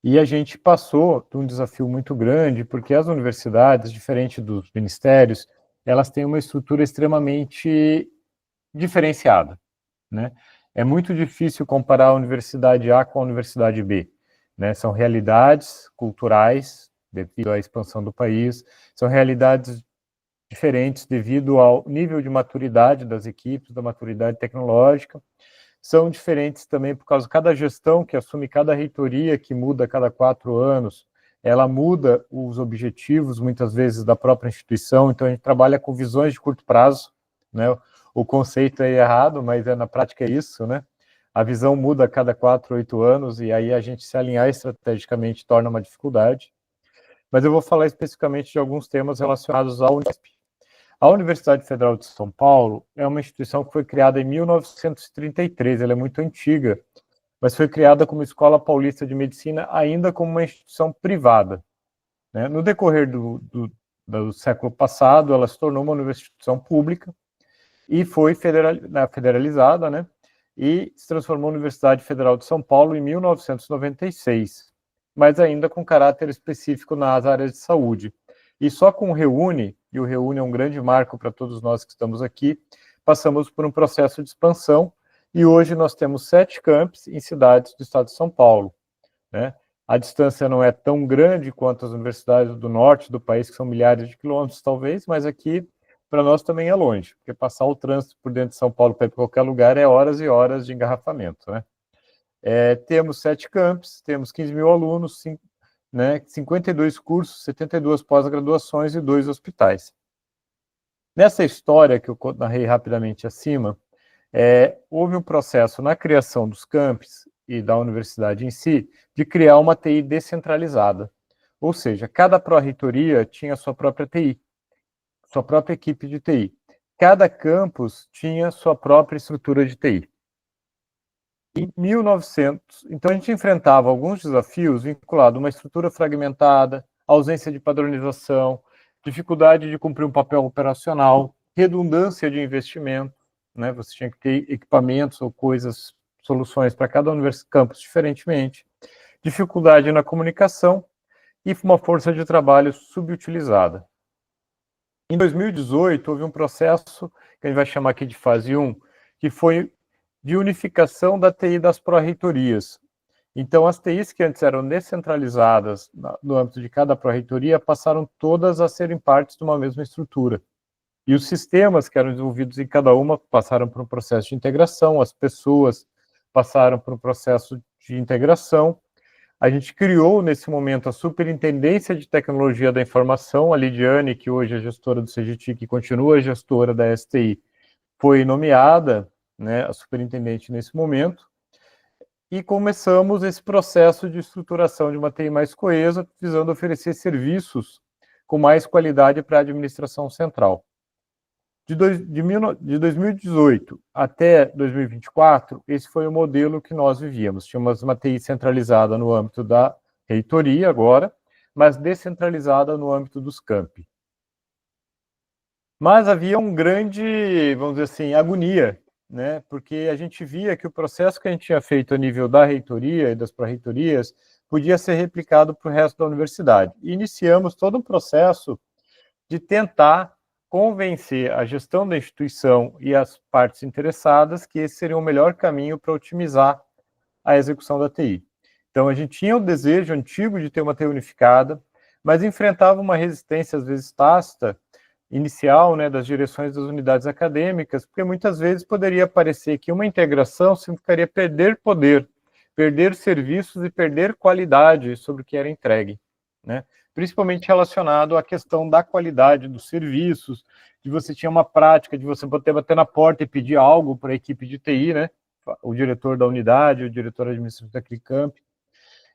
E a gente passou de um desafio muito grande, porque as universidades, diferente dos ministérios, elas têm uma estrutura extremamente diferenciada, né? É muito difícil comparar a Universidade A com a Universidade B, né? São realidades culturais, devido à expansão do país, são realidades diferentes devido ao nível de maturidade das equipes, da maturidade tecnológica, são diferentes também por causa de cada gestão que assume, cada reitoria que muda a cada 4 anos, ela muda os objetivos, muitas vezes, da própria instituição, então a gente trabalha com visões de curto prazo, né? O conceito é errado, mas na prática é isso, né? A visão muda a cada 4, 8 anos, e aí a gente se alinhar estrategicamente torna uma dificuldade. Mas eu vou falar especificamente de alguns temas relacionados ao Unesp. A Universidade Federal de São Paulo é uma instituição que foi criada em 1933, ela é muito antiga, mas foi criada como Escola Paulista de Medicina, ainda como uma instituição privada, né? No decorrer do século passado, ela se tornou uma instituição pública e foi federalizada, né? E se transformou na Universidade Federal de São Paulo em 1996, mas ainda com caráter específico nas áreas de saúde. E só com o Reúne, e o Reúne é um grande marco para todos nós que estamos aqui, passamos por um processo de expansão, e hoje nós temos 7 campos em cidades do estado de São Paulo, né? A distância não é tão grande quanto as universidades do norte do país, que são milhares de quilômetros, talvez, mas aqui, para nós, também é longe, porque passar o trânsito por dentro de São Paulo para ir para qualquer lugar é horas e horas de engarrafamento, né? Temos 7 campos, temos 15 mil alunos, 52 cursos, 72 pós-graduações e 2 hospitais. Nessa história que eu narrei rapidamente acima, houve um processo na criação dos campos e da universidade em si, de criar uma TI descentralizada. Ou seja, cada pró-reitoria tinha sua própria TI, sua própria equipe de TI. Cada campus tinha sua própria estrutura de TI. Em 1900, então a gente enfrentava alguns desafios vinculados a uma estrutura fragmentada, ausência de padronização, dificuldade de cumprir um papel operacional, redundância de investimento, né? Você tinha que ter equipamentos ou coisas, soluções para cada campus diferentemente, dificuldade na comunicação e uma força de trabalho subutilizada. Em 2018, houve um processo que a gente vai chamar aqui de fase 1, que foi de unificação da TI das pró-reitorias. Então, as TIs que antes eram descentralizadas no âmbito de cada pró-reitoria passaram todas a serem partes de uma mesma estrutura. E os sistemas que eram desenvolvidos em cada uma passaram por um processo de integração, as pessoas passaram por um processo de integração. A gente criou, nesse momento, a Superintendência de Tecnologia da Informação, a Lidiane, que hoje é gestora do CGTIC e continua gestora da STI, foi nomeada, né, a superintendente nesse momento, e começamos esse processo de estruturação de uma TI mais coesa, visando oferecer serviços com mais qualidade para a administração central. De 2018 até 2024, esse foi o modelo que nós vivíamos. Tínhamos uma TI centralizada no âmbito da reitoria agora, mas descentralizada no âmbito dos campi. Mas havia um grande, vamos dizer assim, agonia, né? Porque a gente via que o processo que a gente tinha feito a nível da reitoria e das pró-reitorias podia ser replicado para o resto da universidade. E iniciamos todo um processo de tentar convencer a gestão da instituição e as partes interessadas que esse seria o melhor caminho para otimizar a execução da TI. Então, a gente tinha o desejo antigo de ter uma TI unificada, mas enfrentava uma resistência, às vezes tácita, inicial, né, das direções das unidades acadêmicas, porque muitas vezes poderia parecer que uma integração significaria perder poder, perder serviços e perder qualidade sobre o que era entregue, né? Principalmente relacionado à questão da qualidade dos serviços, de você tinha uma prática de você poder bater na porta e pedir algo para a equipe de TI, né? O diretor da unidade, o diretor administrativo daquele camp.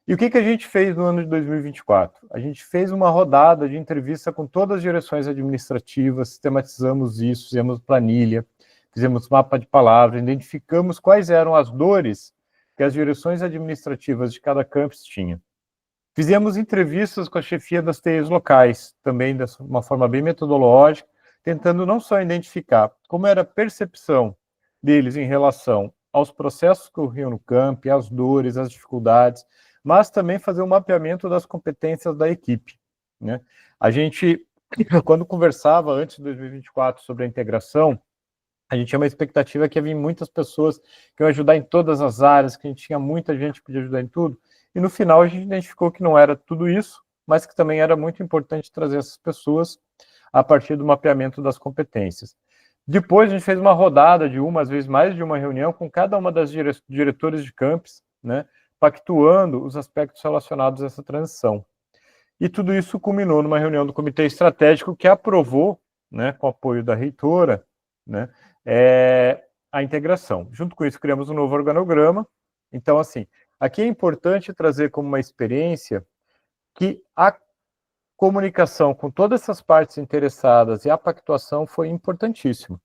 E o que a gente fez no ano de 2024? A gente fez uma rodada de entrevista com todas as direções administrativas, sistematizamos isso, fizemos planilha, fizemos mapa de palavras, identificamos quais eram as dores que as direções administrativas de cada campus tinham. Fizemos entrevistas com a chefia das TIs locais, também de uma forma bem metodológica, tentando não só identificar como era a percepção deles em relação aos processos que ocorriam no camp, as dores, as dificuldades, mas também fazer um mapeamento das competências da equipe, né? A gente, quando conversava antes de 2024 sobre a integração, a gente tinha uma expectativa que ia vir muitas pessoas que iam ajudar em todas as áreas, que a gente tinha muita gente que podia ajudar em tudo, e no final a gente identificou que não era tudo isso, mas que também era muito importante trazer essas pessoas a partir do mapeamento das competências. Depois a gente fez uma rodada de às vezes mais de uma reunião com cada uma das diretores de campus, né, pactuando os aspectos relacionados a essa transição. E tudo isso culminou numa reunião do Comitê Estratégico que aprovou, né, com o apoio da reitora, né, a integração. Junto com isso, criamos um novo organograma. Então, assim, aqui é importante trazer como uma experiência que a comunicação com todas essas partes interessadas e a pactuação foi importantíssima,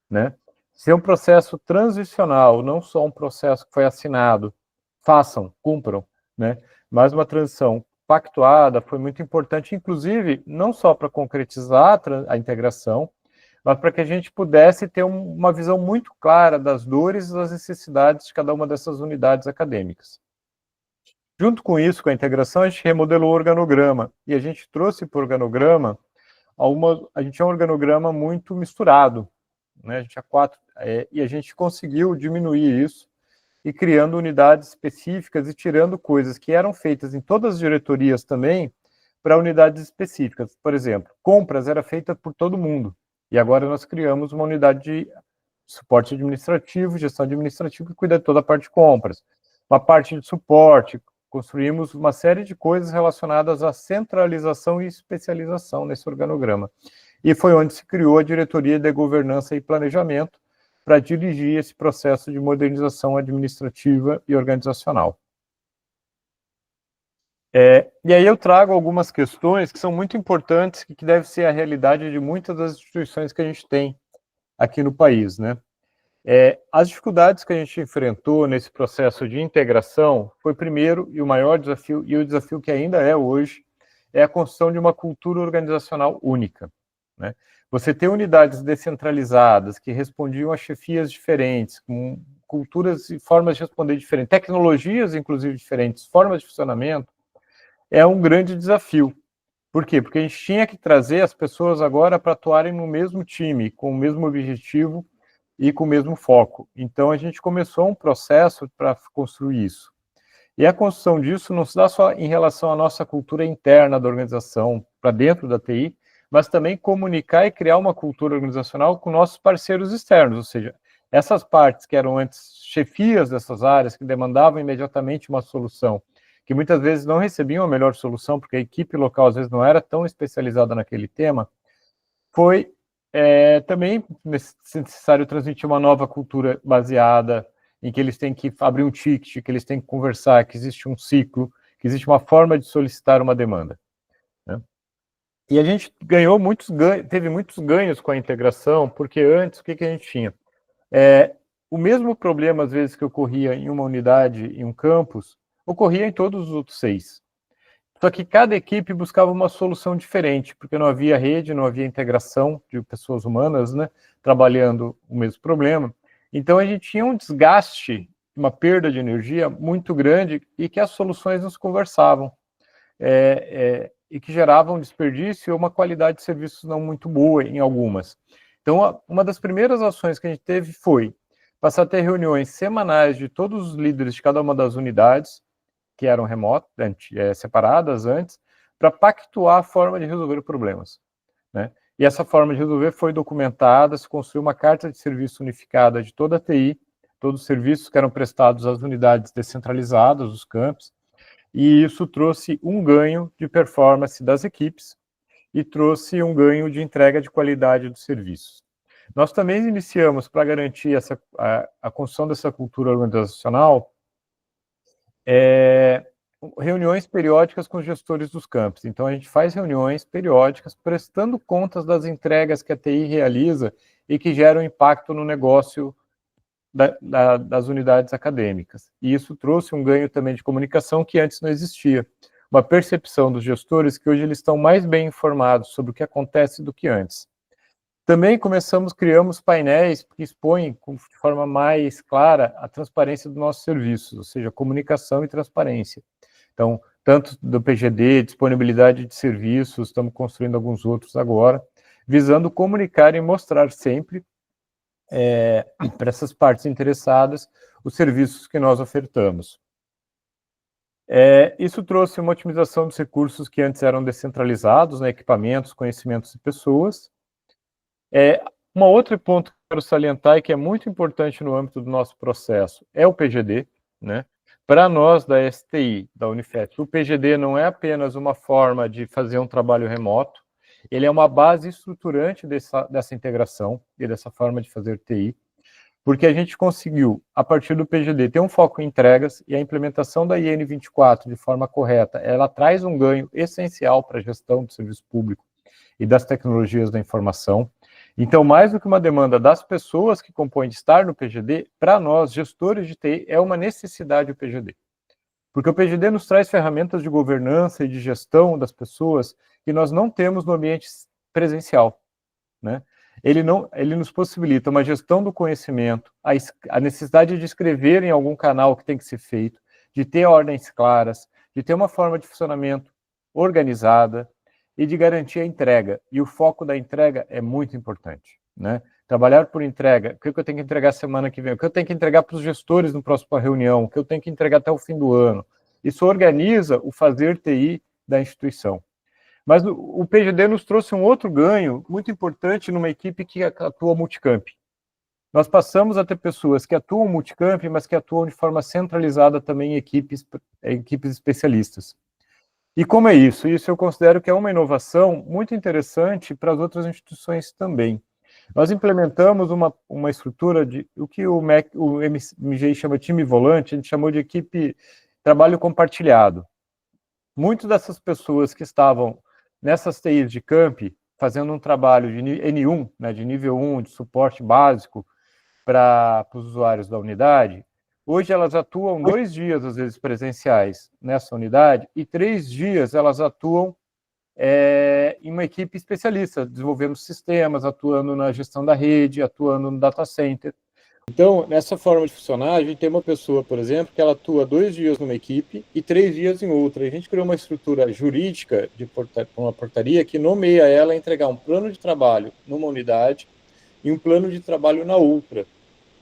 né? Ser um processo transicional, não só um processo que foi assinado, façam, cumpram, né? Mas uma transição pactuada foi muito importante, inclusive, não só para concretizar a integração, mas para que a gente pudesse ter uma visão muito clara das dores e das necessidades de cada uma dessas unidades acadêmicas. Junto com isso, com a integração, a gente remodelou o organograma, e a gente trouxe para o organograma, a gente tinha um organograma muito misturado, né? A gente tinha 4, e a gente conseguiu diminuir isso, e criando unidades específicas e tirando coisas que eram feitas em todas as diretorias também, para unidades específicas. Por exemplo, compras era feita por todo mundo, e agora nós criamos uma unidade de suporte administrativo, gestão administrativa, que cuida de toda a parte de compras. Uma parte de suporte, construímos uma série de coisas relacionadas à centralização e especialização nesse organograma. E foi onde se criou a Diretoria de Governança e Planejamento, para dirigir esse processo de modernização administrativa e organizacional. E aí eu trago algumas questões que são muito importantes, que devem ser a realidade de muitas das instituições que a gente tem aqui no país, né? As dificuldades que a gente enfrentou nesse processo de integração foi, primeiro, e o maior desafio, e o desafio que ainda é hoje, é a construção de uma cultura organizacional única, né? Você ter unidades descentralizadas que respondiam a chefias diferentes, com culturas e formas de responder diferentes, tecnologias, inclusive, diferentes, formas de funcionamento, é um grande desafio. Por quê? Porque a gente tinha que trazer as pessoas agora para atuarem no mesmo time, com o mesmo objetivo e com o mesmo foco. Então, a gente começou um processo para construir isso. E a construção disso não se dá só em relação à nossa cultura interna da organização, para dentro da TI, mas também comunicar e criar uma cultura organizacional com nossos parceiros externos, ou seja, essas partes que eram antes chefias dessas áreas, que demandavam imediatamente uma solução, que muitas vezes não recebiam a melhor solução, porque a equipe local às vezes não era tão especializada naquele tema, foi também necessário transmitir uma nova cultura baseada em que eles têm que abrir um ticket, que eles têm que conversar, que existe um ciclo, que existe uma forma de solicitar uma demanda, né? E a gente teve muitos ganhos com a integração, porque antes, o que a gente tinha? O mesmo problema, às vezes, que ocorria em uma unidade, em um campus, ocorria em todos os outros 6. Só que cada equipe buscava uma solução diferente, porque não havia rede, não havia integração de pessoas humanas, né, trabalhando o mesmo problema. Então, a gente tinha um desgaste, uma perda de energia muito grande, e que as soluções não se conversavam. e que geravam desperdício ou uma qualidade de serviços não muito boa em algumas. Então, uma das primeiras ações que a gente teve foi passar a ter reuniões semanais de todos os líderes de cada uma das unidades, que eram remotas, separadas antes, para pactuar a forma de resolver problemas, né? E essa forma de resolver foi documentada, se construiu uma carta de serviço unificada de toda a TI, todos os serviços que eram prestados às unidades descentralizadas, os campos, e isso trouxe um ganho de performance das equipes e trouxe um ganho de entrega de qualidade dos serviços. Nós também iniciamos, para garantir a construção dessa cultura organizacional, reuniões periódicas com os gestores dos campos. Então, a gente faz reuniões periódicas prestando contas das entregas que a TI realiza e que geram impacto no negócio das unidades acadêmicas. E isso trouxe um ganho também de comunicação que antes não existia. Uma percepção dos gestores que hoje eles estão mais bem informados sobre o que acontece do que antes. Também criamos painéis que expõem de forma mais clara a transparência dos nossos serviços, ou seja, comunicação e transparência. Então, tanto do PGD, disponibilidade de serviços, estamos construindo alguns outros agora, visando comunicar e mostrar sempre para essas partes interessadas os serviços que nós ofertamos. Isso trouxe uma otimização dos recursos que antes eram descentralizados, né, equipamentos, conhecimentos e pessoas. Um outro ponto que eu quero salientar e que é muito importante no âmbito do nosso processo é o PGD, né? Para nós da STI, da Unifesp, o PGD não é apenas uma forma de fazer um trabalho remoto, ele é uma base estruturante dessa integração e dessa forma de fazer TI, porque a gente conseguiu, a partir do PGD, ter um foco em entregas e a implementação da IN 24 de forma correta, ela traz um ganho essencial para a gestão do serviço público e das tecnologias da informação. Então, mais do que uma demanda das pessoas que compõem de estar no PGD, para nós, gestores de TI, é uma necessidade o PGD. Porque o PGD nos traz ferramentas de governança e de gestão das pessoas que nós não temos no ambiente presencial, né? Ele nos possibilita uma gestão do conhecimento, a necessidade de escrever em algum canal que tem que ser feito, de ter ordens claras, de ter uma forma de funcionamento organizada, e de garantir a entrega. E o foco da entrega é muito importante, né? Trabalhar por entrega, o que eu tenho que entregar semana que vem, o que eu tenho que entregar para os gestores no próximo reunião, o que eu tenho que entregar até o fim do ano. Isso organiza o fazer TI da instituição. Mas o PGD nos trouxe um outro ganho muito importante numa equipe que atua multicamp. Nós passamos a ter pessoas que atuam multicamp, mas que atuam de forma centralizada também em equipes especialistas. E como é isso? Isso eu considero que é uma inovação muito interessante para as outras instituições também. Nós implementamos uma estrutura de o que o MGI chama de time volante, a gente chamou de equipe trabalho compartilhado. Muitas dessas pessoas que estavam nessas TIs de camp, fazendo um trabalho de N1, né, de nível 1, de suporte básico para os usuários da unidade, hoje elas atuam 2 dias, às vezes, presenciais nessa unidade, e 3 dias elas atuam em uma equipe especialista, desenvolvendo sistemas, atuando na gestão da rede, atuando no data center. Então, nessa forma de funcionar, a gente tem uma pessoa, por exemplo, que ela atua 2 dias numa equipe e 3 dias em outra. A gente criou uma estrutura jurídica de uma portaria que nomeia ela a entregar um plano de trabalho numa unidade e um plano de trabalho na outra,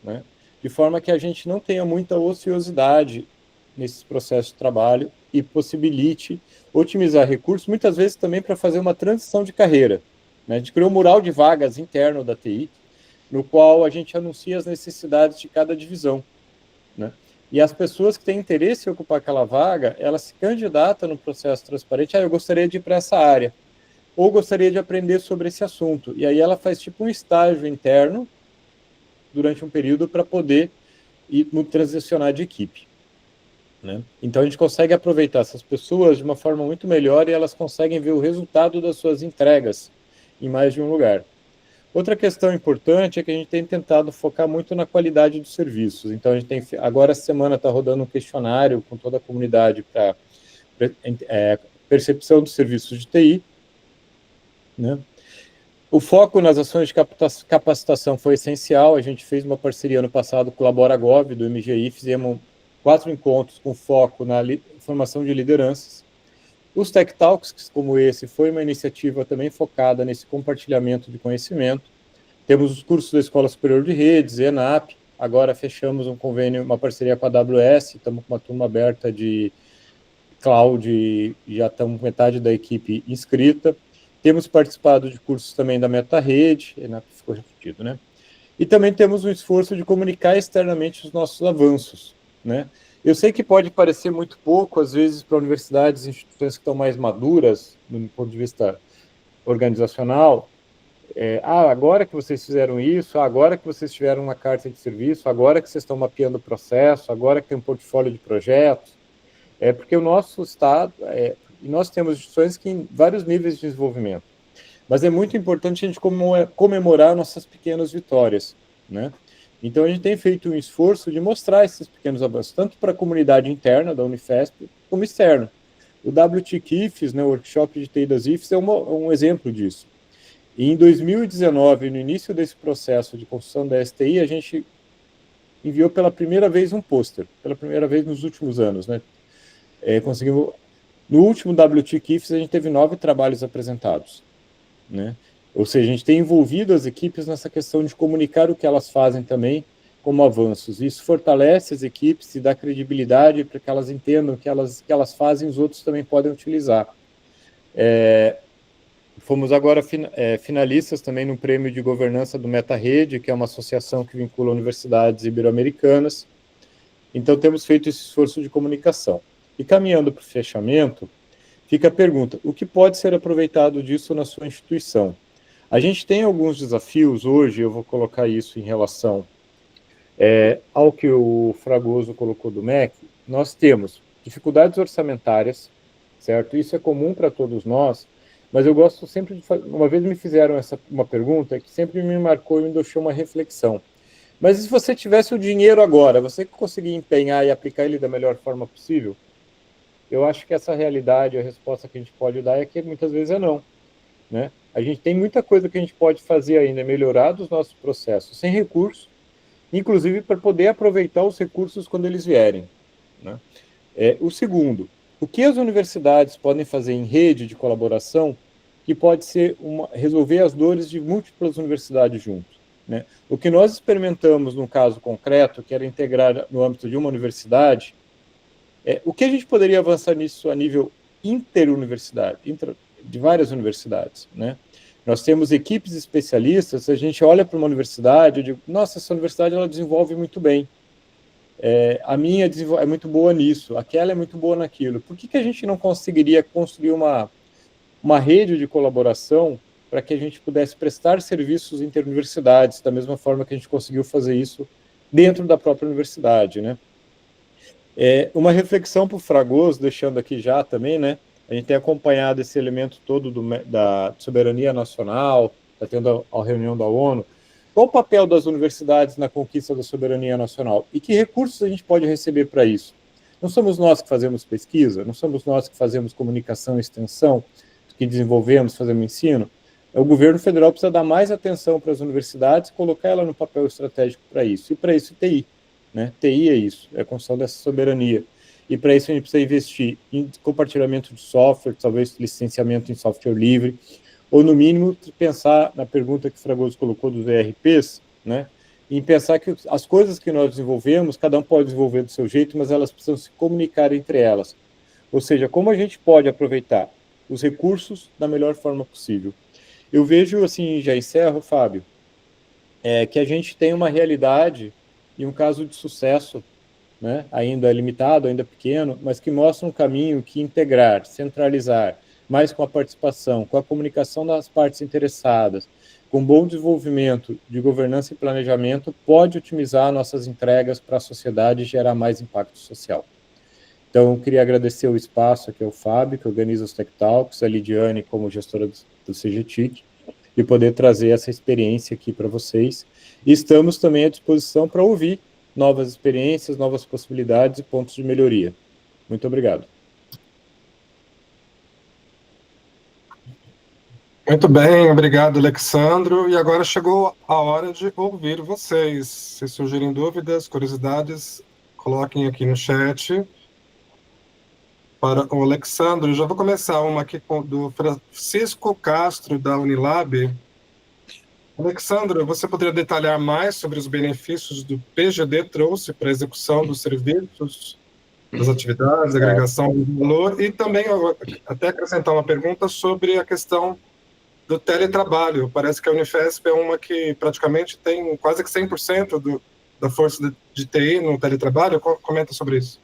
né? De forma que a gente não tenha muita ociosidade nesses processos de trabalho e possibilite otimizar recursos, muitas vezes também para fazer uma transição de carreira, né? A gente criou um mural de vagas interno da TI, no qual a gente anuncia as necessidades de cada divisão, né? E as pessoas que têm interesse em ocupar aquela vaga, elas se candidatam no processo transparente, eu gostaria de ir para essa área, ou gostaria de aprender sobre esse assunto. E aí ela faz tipo um estágio interno, durante um período, para poder transicionar de equipe, né? Então a gente consegue aproveitar essas pessoas de uma forma muito melhor e elas conseguem ver o resultado das suas entregas em mais de um lugar. Outra questão importante é que a gente tem tentado focar muito na qualidade dos serviços. Então a gente tem, agora essa semana está rodando um questionário com toda a comunidade para percepção dos serviços de TI, né? O foco nas ações de capacitação foi essencial. A gente fez uma parceria ano passado com o LaboraGov, do MGI, fizemos 4 encontros com foco na formação de lideranças. Os Tech Talks, como esse, foi uma iniciativa também focada nesse compartilhamento de conhecimento. Temos os cursos da Escola Superior de Redes, ENAP, agora fechamos um convênio, uma parceria com a AWS, estamos com uma turma aberta de cloud e já estamos com metade da equipe inscrita. Temos participado de cursos também da MetaRede, ENAP ficou repetido, né? E também temos um esforço de comunicar externamente os nossos avanços, né? Eu sei que pode parecer muito pouco, às vezes, para universidades e instituições que estão mais maduras, do ponto de vista organizacional. Agora que vocês fizeram isso, agora que vocês tiveram uma carta de serviço, agora que vocês estão mapeando o processo, agora que tem um portfólio de projetos. Porque o nosso estado, e nós temos instituições que em vários níveis de desenvolvimento. Mas é muito importante a gente comemorar nossas pequenas vitórias, né? Então, a gente tem feito um esforço de mostrar esses pequenos avanços, tanto para a comunidade interna da Unifesp, como externo. O WTIC IFES, né, o Workshop de TI das IFES, é um exemplo disso. E em 2019, no início desse processo de construção da STI, a gente enviou pela primeira vez um pôster, pela primeira vez nos últimos anos, né? Conseguimos... No último WTIC IFES, a gente teve 9 trabalhos apresentados, né? Ou seja, a gente tem envolvido as equipes nessa questão de comunicar o que elas fazem também como avanços. Isso fortalece as equipes e dá credibilidade para que elas entendam que elas fazem, os outros também podem utilizar. Fomos agora finalistas também no prêmio de governança do MetaRede, que é uma associação que vincula universidades ibero-americanas. Então, temos feito esse esforço de comunicação. E caminhando para o fechamento, fica a pergunta, o que pode ser aproveitado disso na sua instituição? A gente tem alguns desafios hoje, eu vou colocar isso em relação ao que o Fragoso colocou do MEC. Nós temos dificuldades orçamentárias, certo? Isso é comum para todos nós, mas eu gosto sempre de fazer... Uma vez me fizeram uma pergunta que sempre me marcou e me deixou uma reflexão. Mas e se você tivesse o dinheiro agora, você conseguir empenhar e aplicar ele da melhor forma possível? Eu acho que essa realidade, a resposta que a gente pode dar é que muitas vezes é não, né? A gente tem muita coisa que a gente pode fazer ainda, melhorar dos nossos processos sem recurso, inclusive para poder aproveitar os recursos quando eles vierem, né? O segundo, o que as universidades podem fazer em rede de colaboração que pode ser resolver as dores de múltiplas universidades juntos, né? O que nós experimentamos num caso concreto, que era integrar no âmbito de uma universidade, o que a gente poderia avançar nisso a nível interuniversidade, de várias universidades, né? Nós temos equipes especialistas, a gente olha para uma universidade e digo, nossa, essa universidade ela desenvolve muito bem, a minha é muito boa nisso, aquela é muito boa naquilo. Por que a gente não conseguiria construir uma rede de colaboração para que a gente pudesse prestar serviços interuniversidades, da mesma forma que a gente conseguiu fazer isso dentro da própria universidade, né? Uma reflexão para o Fragoso, deixando aqui já também, né? A gente tem acompanhado esse elemento todo da soberania nacional, está tendo a reunião da ONU. Qual o papel das universidades na conquista da soberania nacional? E que recursos a gente pode receber para isso? Não somos nós que fazemos pesquisa, não somos nós que fazemos comunicação e extensão, que desenvolvemos, fazemos ensino. O governo federal precisa dar mais atenção para as universidades e colocar ela no papel estratégico para isso. E para isso, TI. Né? TI é isso, é a construção dessa soberania. E para isso a gente precisa investir em compartilhamento de software, talvez licenciamento em software livre, ou no mínimo pensar na pergunta que o Fragoso colocou dos ERPs, né? Em pensar que as coisas que nós desenvolvemos, cada um pode desenvolver do seu jeito, mas elas precisam se comunicar entre elas. Ou seja, como a gente pode aproveitar os recursos da melhor forma possível. Eu vejo, assim, já encerro, Fábio, que a gente tem uma realidade e um caso de sucesso, né, ainda limitado, ainda pequeno, mas que mostra um caminho que integrar, centralizar, mais com a participação, com a comunicação das partes interessadas, com bom desenvolvimento de governança e planejamento, pode otimizar nossas entregas para a sociedade e gerar mais impacto social. Então, eu queria agradecer o espaço aqui ao Fábio, que organiza os Tech Talks, a Lidiane como gestora do CGTIC, e poder trazer essa experiência aqui para vocês. E estamos também à disposição para ouvir novas experiências, novas possibilidades e pontos de melhoria. Muito obrigado. Muito bem, obrigado, Alexandro. E agora chegou a hora de ouvir vocês. Se surgirem dúvidas, curiosidades, coloquem aqui no chat. para o Alexandre. Já vou começar uma aqui do Francisco Castro, da Unilab. Alexandre, você poderia detalhar mais sobre os benefícios do PGD trouxe para a execução dos serviços, das atividades, agregação de valor, e também até acrescentar uma pergunta sobre a questão do teletrabalho. Parece que a Unifesp é uma que praticamente tem quase que 100% da força de TI no teletrabalho. Comenta sobre isso.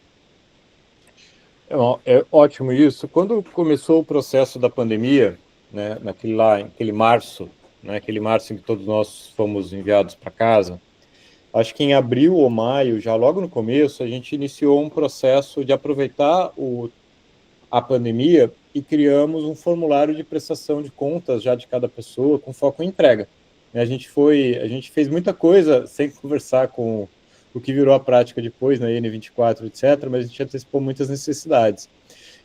É ótimo isso. Quando começou o processo da pandemia, né, naquele março, né, aquele março em que todos nós fomos enviados para casa, acho que em abril ou maio, já logo no começo, a gente iniciou um processo de aproveitar a pandemia e criamos um formulário de prestação de contas já de cada pessoa, com foco em entrega. A gente fez muita coisa sem conversar com o que virou a prática depois, na N24, etc., mas a gente antecipou muitas necessidades.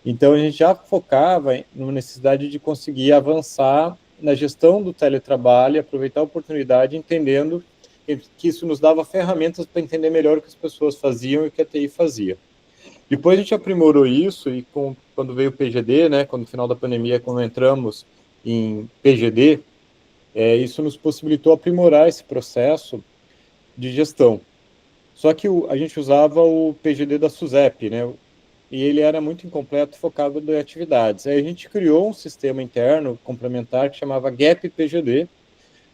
Então, a gente já focava numa necessidade de conseguir avançar na gestão do teletrabalho, aproveitar a oportunidade, entendendo que isso nos dava ferramentas para entender melhor o que as pessoas faziam e o que a TI fazia. Depois a gente aprimorou isso e quando veio o PGD, né, quando no final da pandemia, quando entramos em PGD, isso nos possibilitou aprimorar esse processo de gestão. Só que a gente usava o PGD da SUSEP, né, e ele era muito incompleto, focado em atividades. Aí a gente criou um sistema interno complementar que chamava Gap PGD,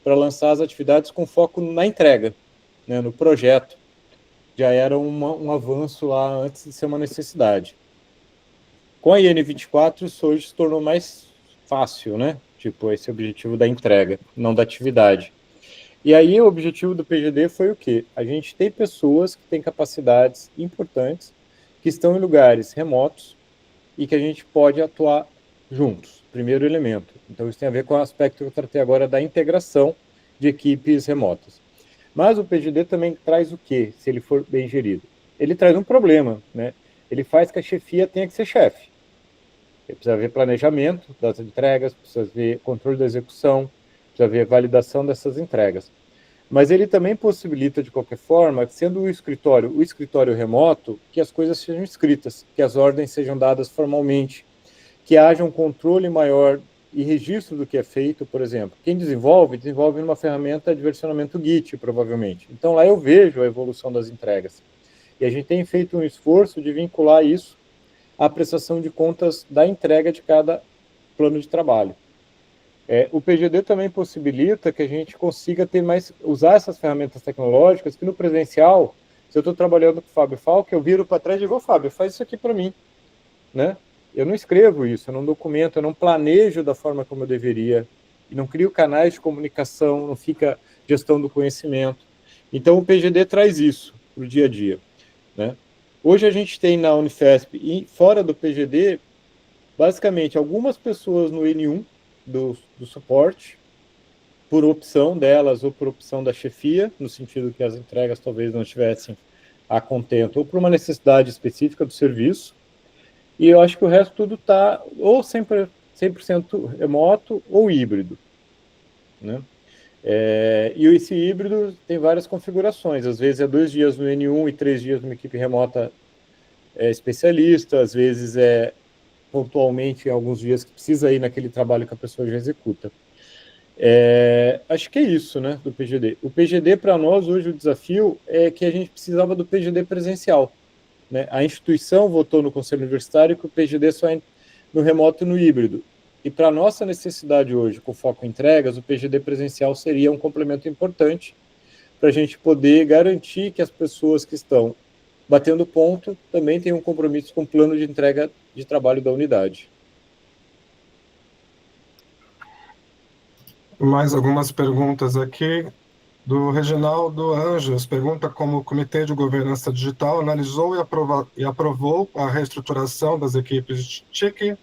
para lançar as atividades com foco na entrega, né, no projeto. Já era um avanço lá antes de ser uma necessidade. Com a IN24, isso hoje se tornou mais fácil, né? Tipo, esse objetivo da entrega, não da atividade. E aí o objetivo do PGD foi o quê? A gente tem pessoas que têm capacidades importantes, que estão em lugares remotos e que a gente pode atuar juntos, primeiro elemento. Então isso tem a ver com o aspecto que eu tratei agora da integração de equipes remotas. Mas o PGD também traz o quê, se ele for bem gerido? Ele traz um problema, né? Ele faz que a chefia tenha que ser chefe. Ele precisa ver planejamento das entregas, precisa ver controle da execução, precisa ver validação dessas entregas. Mas ele também possibilita, de qualquer forma, sendo o escritório remoto, que as coisas sejam escritas, que as ordens sejam dadas formalmente, que haja um controle maior e registro do que é feito, por exemplo. Quem desenvolve numa ferramenta de versionamento Git, provavelmente. Então, lá eu vejo a evolução das entregas. E a gente tem feito um esforço de vincular isso à prestação de contas da entrega de cada plano de trabalho. O PGD também possibilita que a gente consiga usar essas ferramentas tecnológicas, que no presencial, se eu estou trabalhando com o Fábio Falck, eu viro para trás e digo, Fábio, faz isso aqui para mim, né? Eu não escrevo isso, eu não documento, eu não planejo da forma como eu deveria, não crio canais de comunicação, não fica gestão do conhecimento. Então, o PGD traz isso para o dia a dia, né? Hoje a gente tem na Unifesp, e fora do PGD, basicamente, algumas pessoas no N1 do suporte, por opção delas ou por opção da chefia, no sentido que as entregas talvez não estivessem a contento, ou por uma necessidade específica do serviço. E eu acho que o resto tudo está ou 100% remoto ou híbrido, né? E esse híbrido tem várias configurações. Às vezes é 2 dias no N1 e 3 dias numa equipe remota especialista, às vezes é pontualmente em alguns dias que precisa ir naquele trabalho que a pessoa já executa. Acho que é isso, né, do PGD. O PGD, para nós, hoje, o desafio é que a gente precisava do PGD presencial, né? A instituição votou no Conselho Universitário que o PGD só é no remoto e no híbrido. E para a nossa necessidade hoje, com foco em entregas, o PGD presencial seria um complemento importante para a gente poder garantir que as pessoas que estão batendo ponto também tenham um compromisso com o plano de entrega de trabalho da unidade. Mais algumas perguntas aqui. Do Reginaldo Anjos, pergunta como o Comitê de Governança Digital analisou e aprovou a reestruturação das equipes de TIC.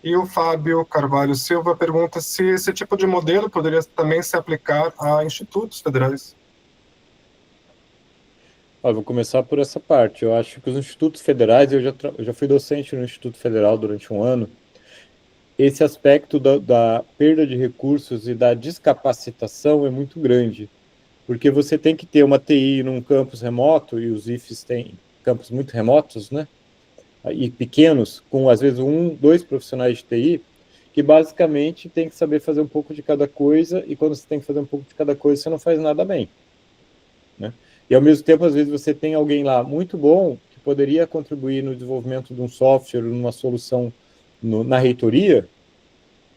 E o Fábio Carvalho Silva pergunta se esse tipo de modelo poderia também se aplicar a institutos federais. Vou começar por essa parte. Eu acho que os institutos federais, eu já fui docente no Instituto Federal durante um ano, esse aspecto da perda de recursos e da descapacitação é muito grande, porque você tem que ter uma TI num campus remoto, e os IFES têm campos muito remotos, né? e pequenos, com às vezes 1, 2 profissionais de TI, que basicamente tem que saber fazer um pouco de cada coisa, e quando você tem que fazer um pouco de cada coisa, você não faz nada bem, né? E ao mesmo tempo, às vezes, você tem alguém lá muito bom, que poderia contribuir no desenvolvimento de um software, numa solução na reitoria,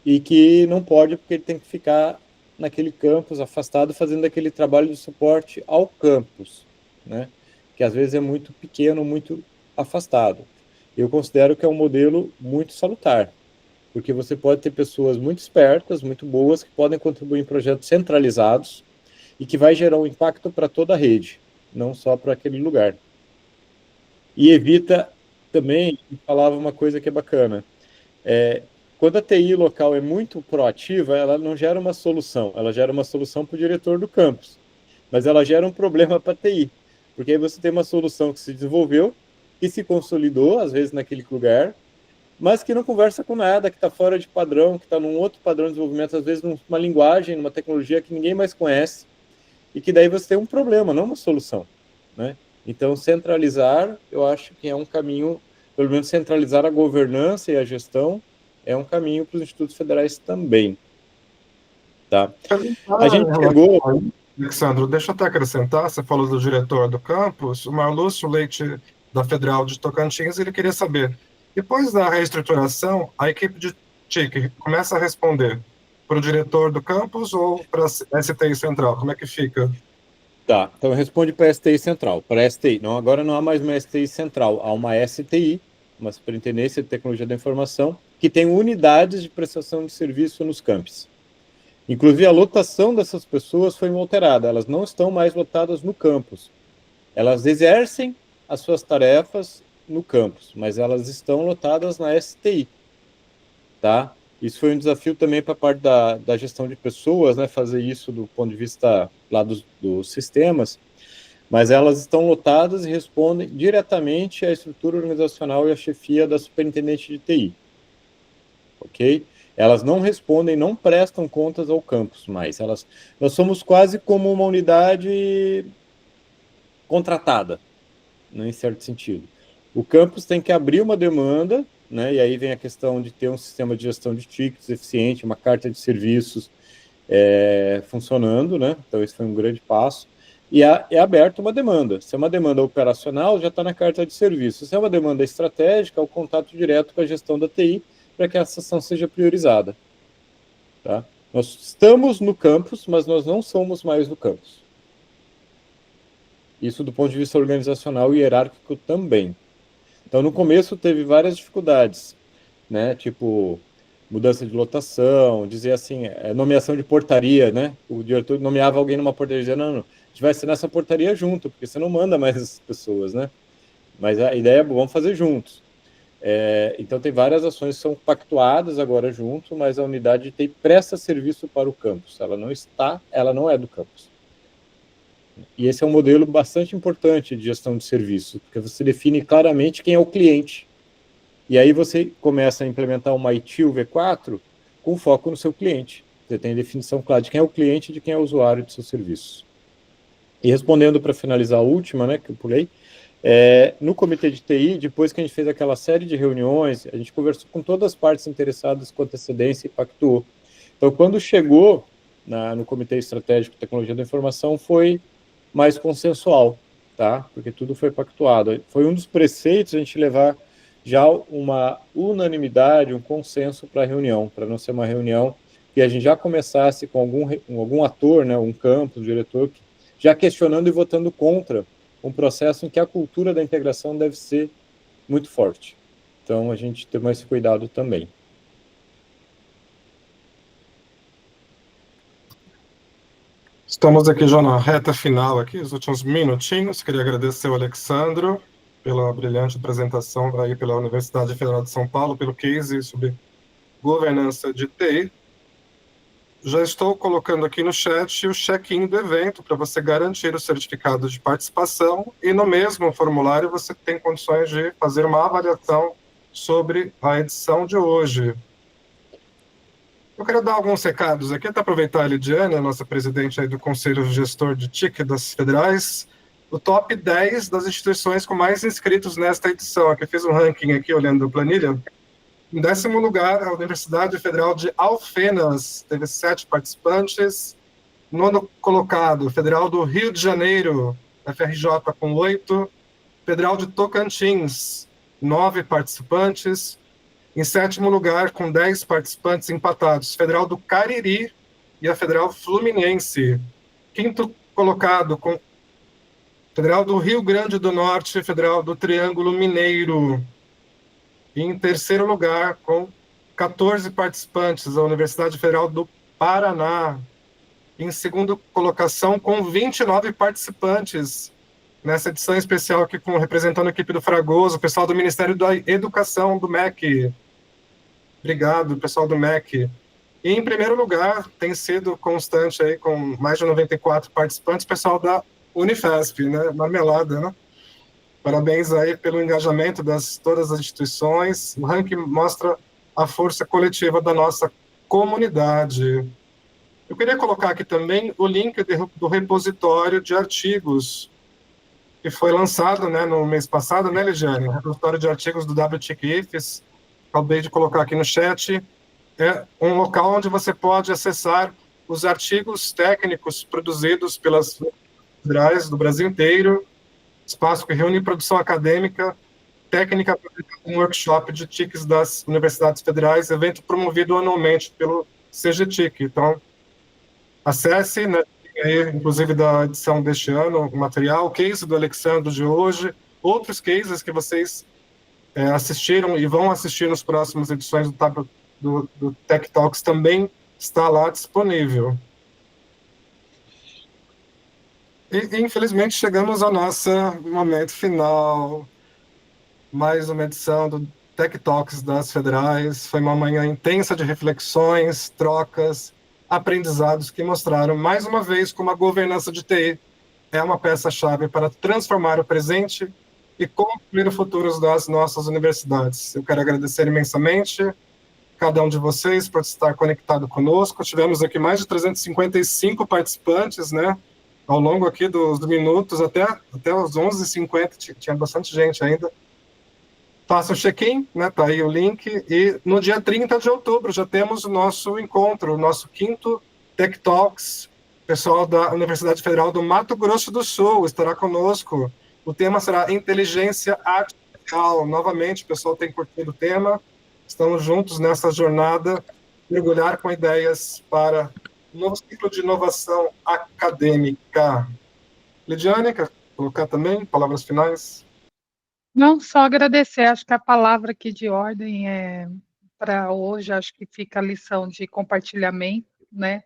e que não pode, porque ele tem que ficar naquele campus, afastado, fazendo aquele trabalho de suporte ao campus, né? Que às vezes é muito pequeno, muito afastado. Eu considero que é um modelo muito salutar, porque você pode ter pessoas muito espertas, muito boas, que podem contribuir em projetos centralizados e que vai gerar um impacto para toda a rede, não só para aquele lugar. E evita também, falava uma coisa que é bacana, quando a TI local é muito proativa, ela não gera uma solução, ela gera uma solução para o diretor do campus, mas ela gera um problema para a TI, porque aí você tem uma solução que se desenvolveu, que se consolidou, às vezes naquele lugar, mas que não conversa com nada, que está fora de padrão, que está num outro padrão de desenvolvimento, às vezes numa linguagem, numa tecnologia que ninguém mais conhece, e que daí você tem um problema, não uma solução, né? Então, centralizar, eu acho que é um caminho, pelo menos centralizar a governança e a gestão, é um caminho para os institutos federais também, tá? A gente chegou... Alexandro, deixa eu até acrescentar, você falou do diretor do campus, o Marlúcio Leite, da Federal de Tocantins, ele queria saber, depois da reestruturação, a equipe de TIC começa a responder para o diretor do campus ou para a STI Central? Como é que fica? Tá, então responde para a STI Central. Para a STI, não, agora não há mais uma STI Central, há uma STI, uma Superintendência de Tecnologia da Informação, que tem unidades de prestação de serviço nos campos. Inclusive, a lotação dessas pessoas foi alterada, elas não estão mais lotadas no campus. Elas exercem as suas tarefas no campus, mas elas estão lotadas na STI, tá? Isso foi um desafio também para a parte da gestão de pessoas, né, fazer isso do ponto de vista lá dos sistemas, mas elas estão lotadas e respondem diretamente à estrutura organizacional e à chefia da superintendente de TI, ok? Elas não respondem, não prestam contas ao campus mais, nós somos quase como uma unidade contratada, né, em certo sentido. O campus tem que abrir uma demanda, né, e aí vem a questão de ter um sistema de gestão de tickets eficiente, uma carta de serviços funcionando, né, então esse foi um grande passo, e é aberta uma demanda. Se é uma demanda operacional, já está na carta de serviços. Se é uma demanda estratégica, é o contato direto com a gestão da TI, para que essa ação seja priorizada. Tá? Nós estamos no campus, mas nós não somos mais no campus. Isso do ponto de vista organizacional e hierárquico também. Então, no começo, teve várias dificuldades, né? Tipo, mudança de lotação, dizer assim, nomeação de portaria, né? O diretor nomeava alguém numa portaria e dizia, não, a gente vai ser nessa portaria junto, porque você não manda mais as pessoas, né? Mas a ideia é, vamos fazer juntos. Então, tem várias ações que são pactuadas agora junto, mas a unidade de TI presta serviço para o campus. Ela não é do campus. E esse é um modelo bastante importante de gestão de serviço, porque você define claramente quem é o cliente. E aí você começa a implementar uma ITIL V4 com foco no seu cliente. Você tem a definição clara de quem é o cliente e de quem é o usuário do seu serviço. E respondendo para finalizar a última, né, que eu pulei, no comitê de TI, depois que a gente fez aquela série de reuniões, a gente conversou com todas as partes interessadas com antecedência e pactuou. Então, quando chegou no Comitê Estratégico de Tecnologia da Informação, foi mais consensual, tá? Porque tudo foi pactuado. Foi um dos preceitos a gente levar já uma unanimidade, um consenso para a reunião, para não ser uma reunião que a gente já começasse com algum ator, né, um campo, um diretor, já questionando e votando contra um processo em que a cultura da integração deve ser muito forte. Então, a gente tem mais cuidado também. Estamos aqui já na reta final, aqui, os últimos minutinhos. Queria agradecer ao Alexandro pela brilhante apresentação aí pela Universidade Federal de São Paulo, pelo case sobre governança de TI. Já estou colocando aqui no chat o check-in do evento para você garantir o certificado de participação e no mesmo formulário você tem condições de fazer uma avaliação sobre a edição de hoje. Eu quero dar alguns recados aqui, até aproveitar a Lidiane, a nossa presidente aí do Conselho Gestor de TIC das Federais. o top 10 das instituições com mais inscritos nesta edição. Aqui fiz um ranking aqui, olhando a planilha. Em 10º lugar, a Universidade Federal de Alfenas, teve 7 participantes. 9º colocado, Federal do Rio de Janeiro, FRJ, com 8. Federal de Tocantins, 9 participantes. Em 7º lugar, com 10 participantes empatados, Federal do Cariri e a Federal Fluminense. 5º colocado, com Federal do Rio Grande do Norte, Federal do Triângulo Mineiro. E em 3º lugar, com 14 participantes, a Universidade Federal do Paraná. Em 2ª colocação, com 29 participantes, nessa edição especial aqui, representando a equipe do Fragoso, o pessoal do Ministério da Educação, do MEC. Obrigado, pessoal do MEC. E em 1º lugar, tem sido constante aí, com mais de 94 participantes, o pessoal da Unifesp, né? Marmelada, né? Parabéns aí pelo engajamento das todas as instituições. O ranking mostra a força coletiva da nossa comunidade. Eu queria colocar aqui também o link do repositório de artigos que foi lançado, né, no mês passado, né, Ligiane? O repositório de artigos do WTIC-IFES, acabei de colocar aqui no chat. É um local onde você pode acessar os artigos técnicos produzidos pelas federais do Brasil inteiro, espaço que reúne produção acadêmica, técnica para um workshop de TICs das universidades federais, evento promovido anualmente pelo CGTIC. Então, acesse, né, aí, inclusive da edição deste ano, o material, o case do Alexandro de hoje, outros cases que vocês assistiram e vão assistir nas próximas edições do Tech Talks também está lá disponível. E infelizmente chegamos ao nosso momento final. Mais uma edição do Tech Talks das Federais. Foi uma manhã intensa de reflexões, trocas, aprendizados que mostraram mais uma vez como a governança de TI é uma peça-chave para transformar o presente e construir o futuro das nossas universidades. Eu quero agradecer imensamente cada um de vocês por estar conectado conosco. Tivemos aqui mais de 355 participantes, né? Ao longo aqui dos minutos, até os 11h50, tinha bastante gente ainda. Faça o check-in, né? Tá aí o link. E no dia 30 de outubro já temos o nosso encontro, o nosso 5º Tech Talks. O pessoal da Universidade Federal do Mato Grosso do Sul estará conosco. O tema será inteligência artificial. Novamente, o pessoal tem curtido o tema. Estamos juntos nessa jornada, mergulhar com ideias para um novo ciclo de inovação acadêmica. Lidiane, quer colocar também palavras finais? Não, só agradecer. Acho que a palavra aqui de ordem para hoje, acho que fica a lição de compartilhamento, né?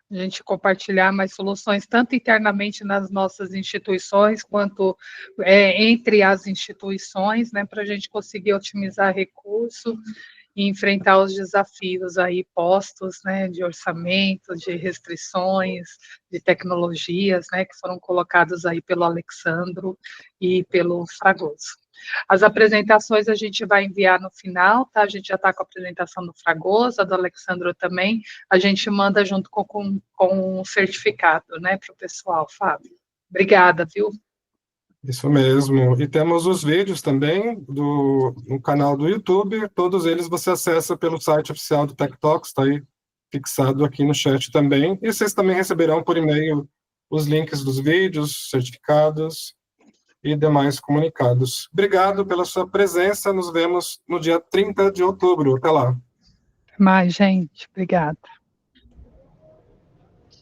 A gente compartilhar mais soluções, tanto internamente nas nossas instituições, quanto entre as instituições, né? Para a gente conseguir otimizar recursos e enfrentar os desafios aí postos, né, de orçamento, de restrições, de tecnologias, né, que foram colocados aí pelo Alexandro e pelo Fragoso. As apresentações a gente vai enviar no final, tá? A gente já está com a apresentação do Fragoso, a do Alexandro também, a gente manda junto com um certificado, né, para o pessoal, Fábio. Obrigada, viu? Isso mesmo. E temos os vídeos também no canal do YouTube. Todos eles você acessa pelo site oficial do Tech Talks, está aí fixado aqui no chat também. E vocês também receberão por e-mail os links dos vídeos, certificados e demais comunicados. Obrigado pela sua presença. Nos vemos no dia 30 de outubro. Até lá. Até mais, gente. Obrigada.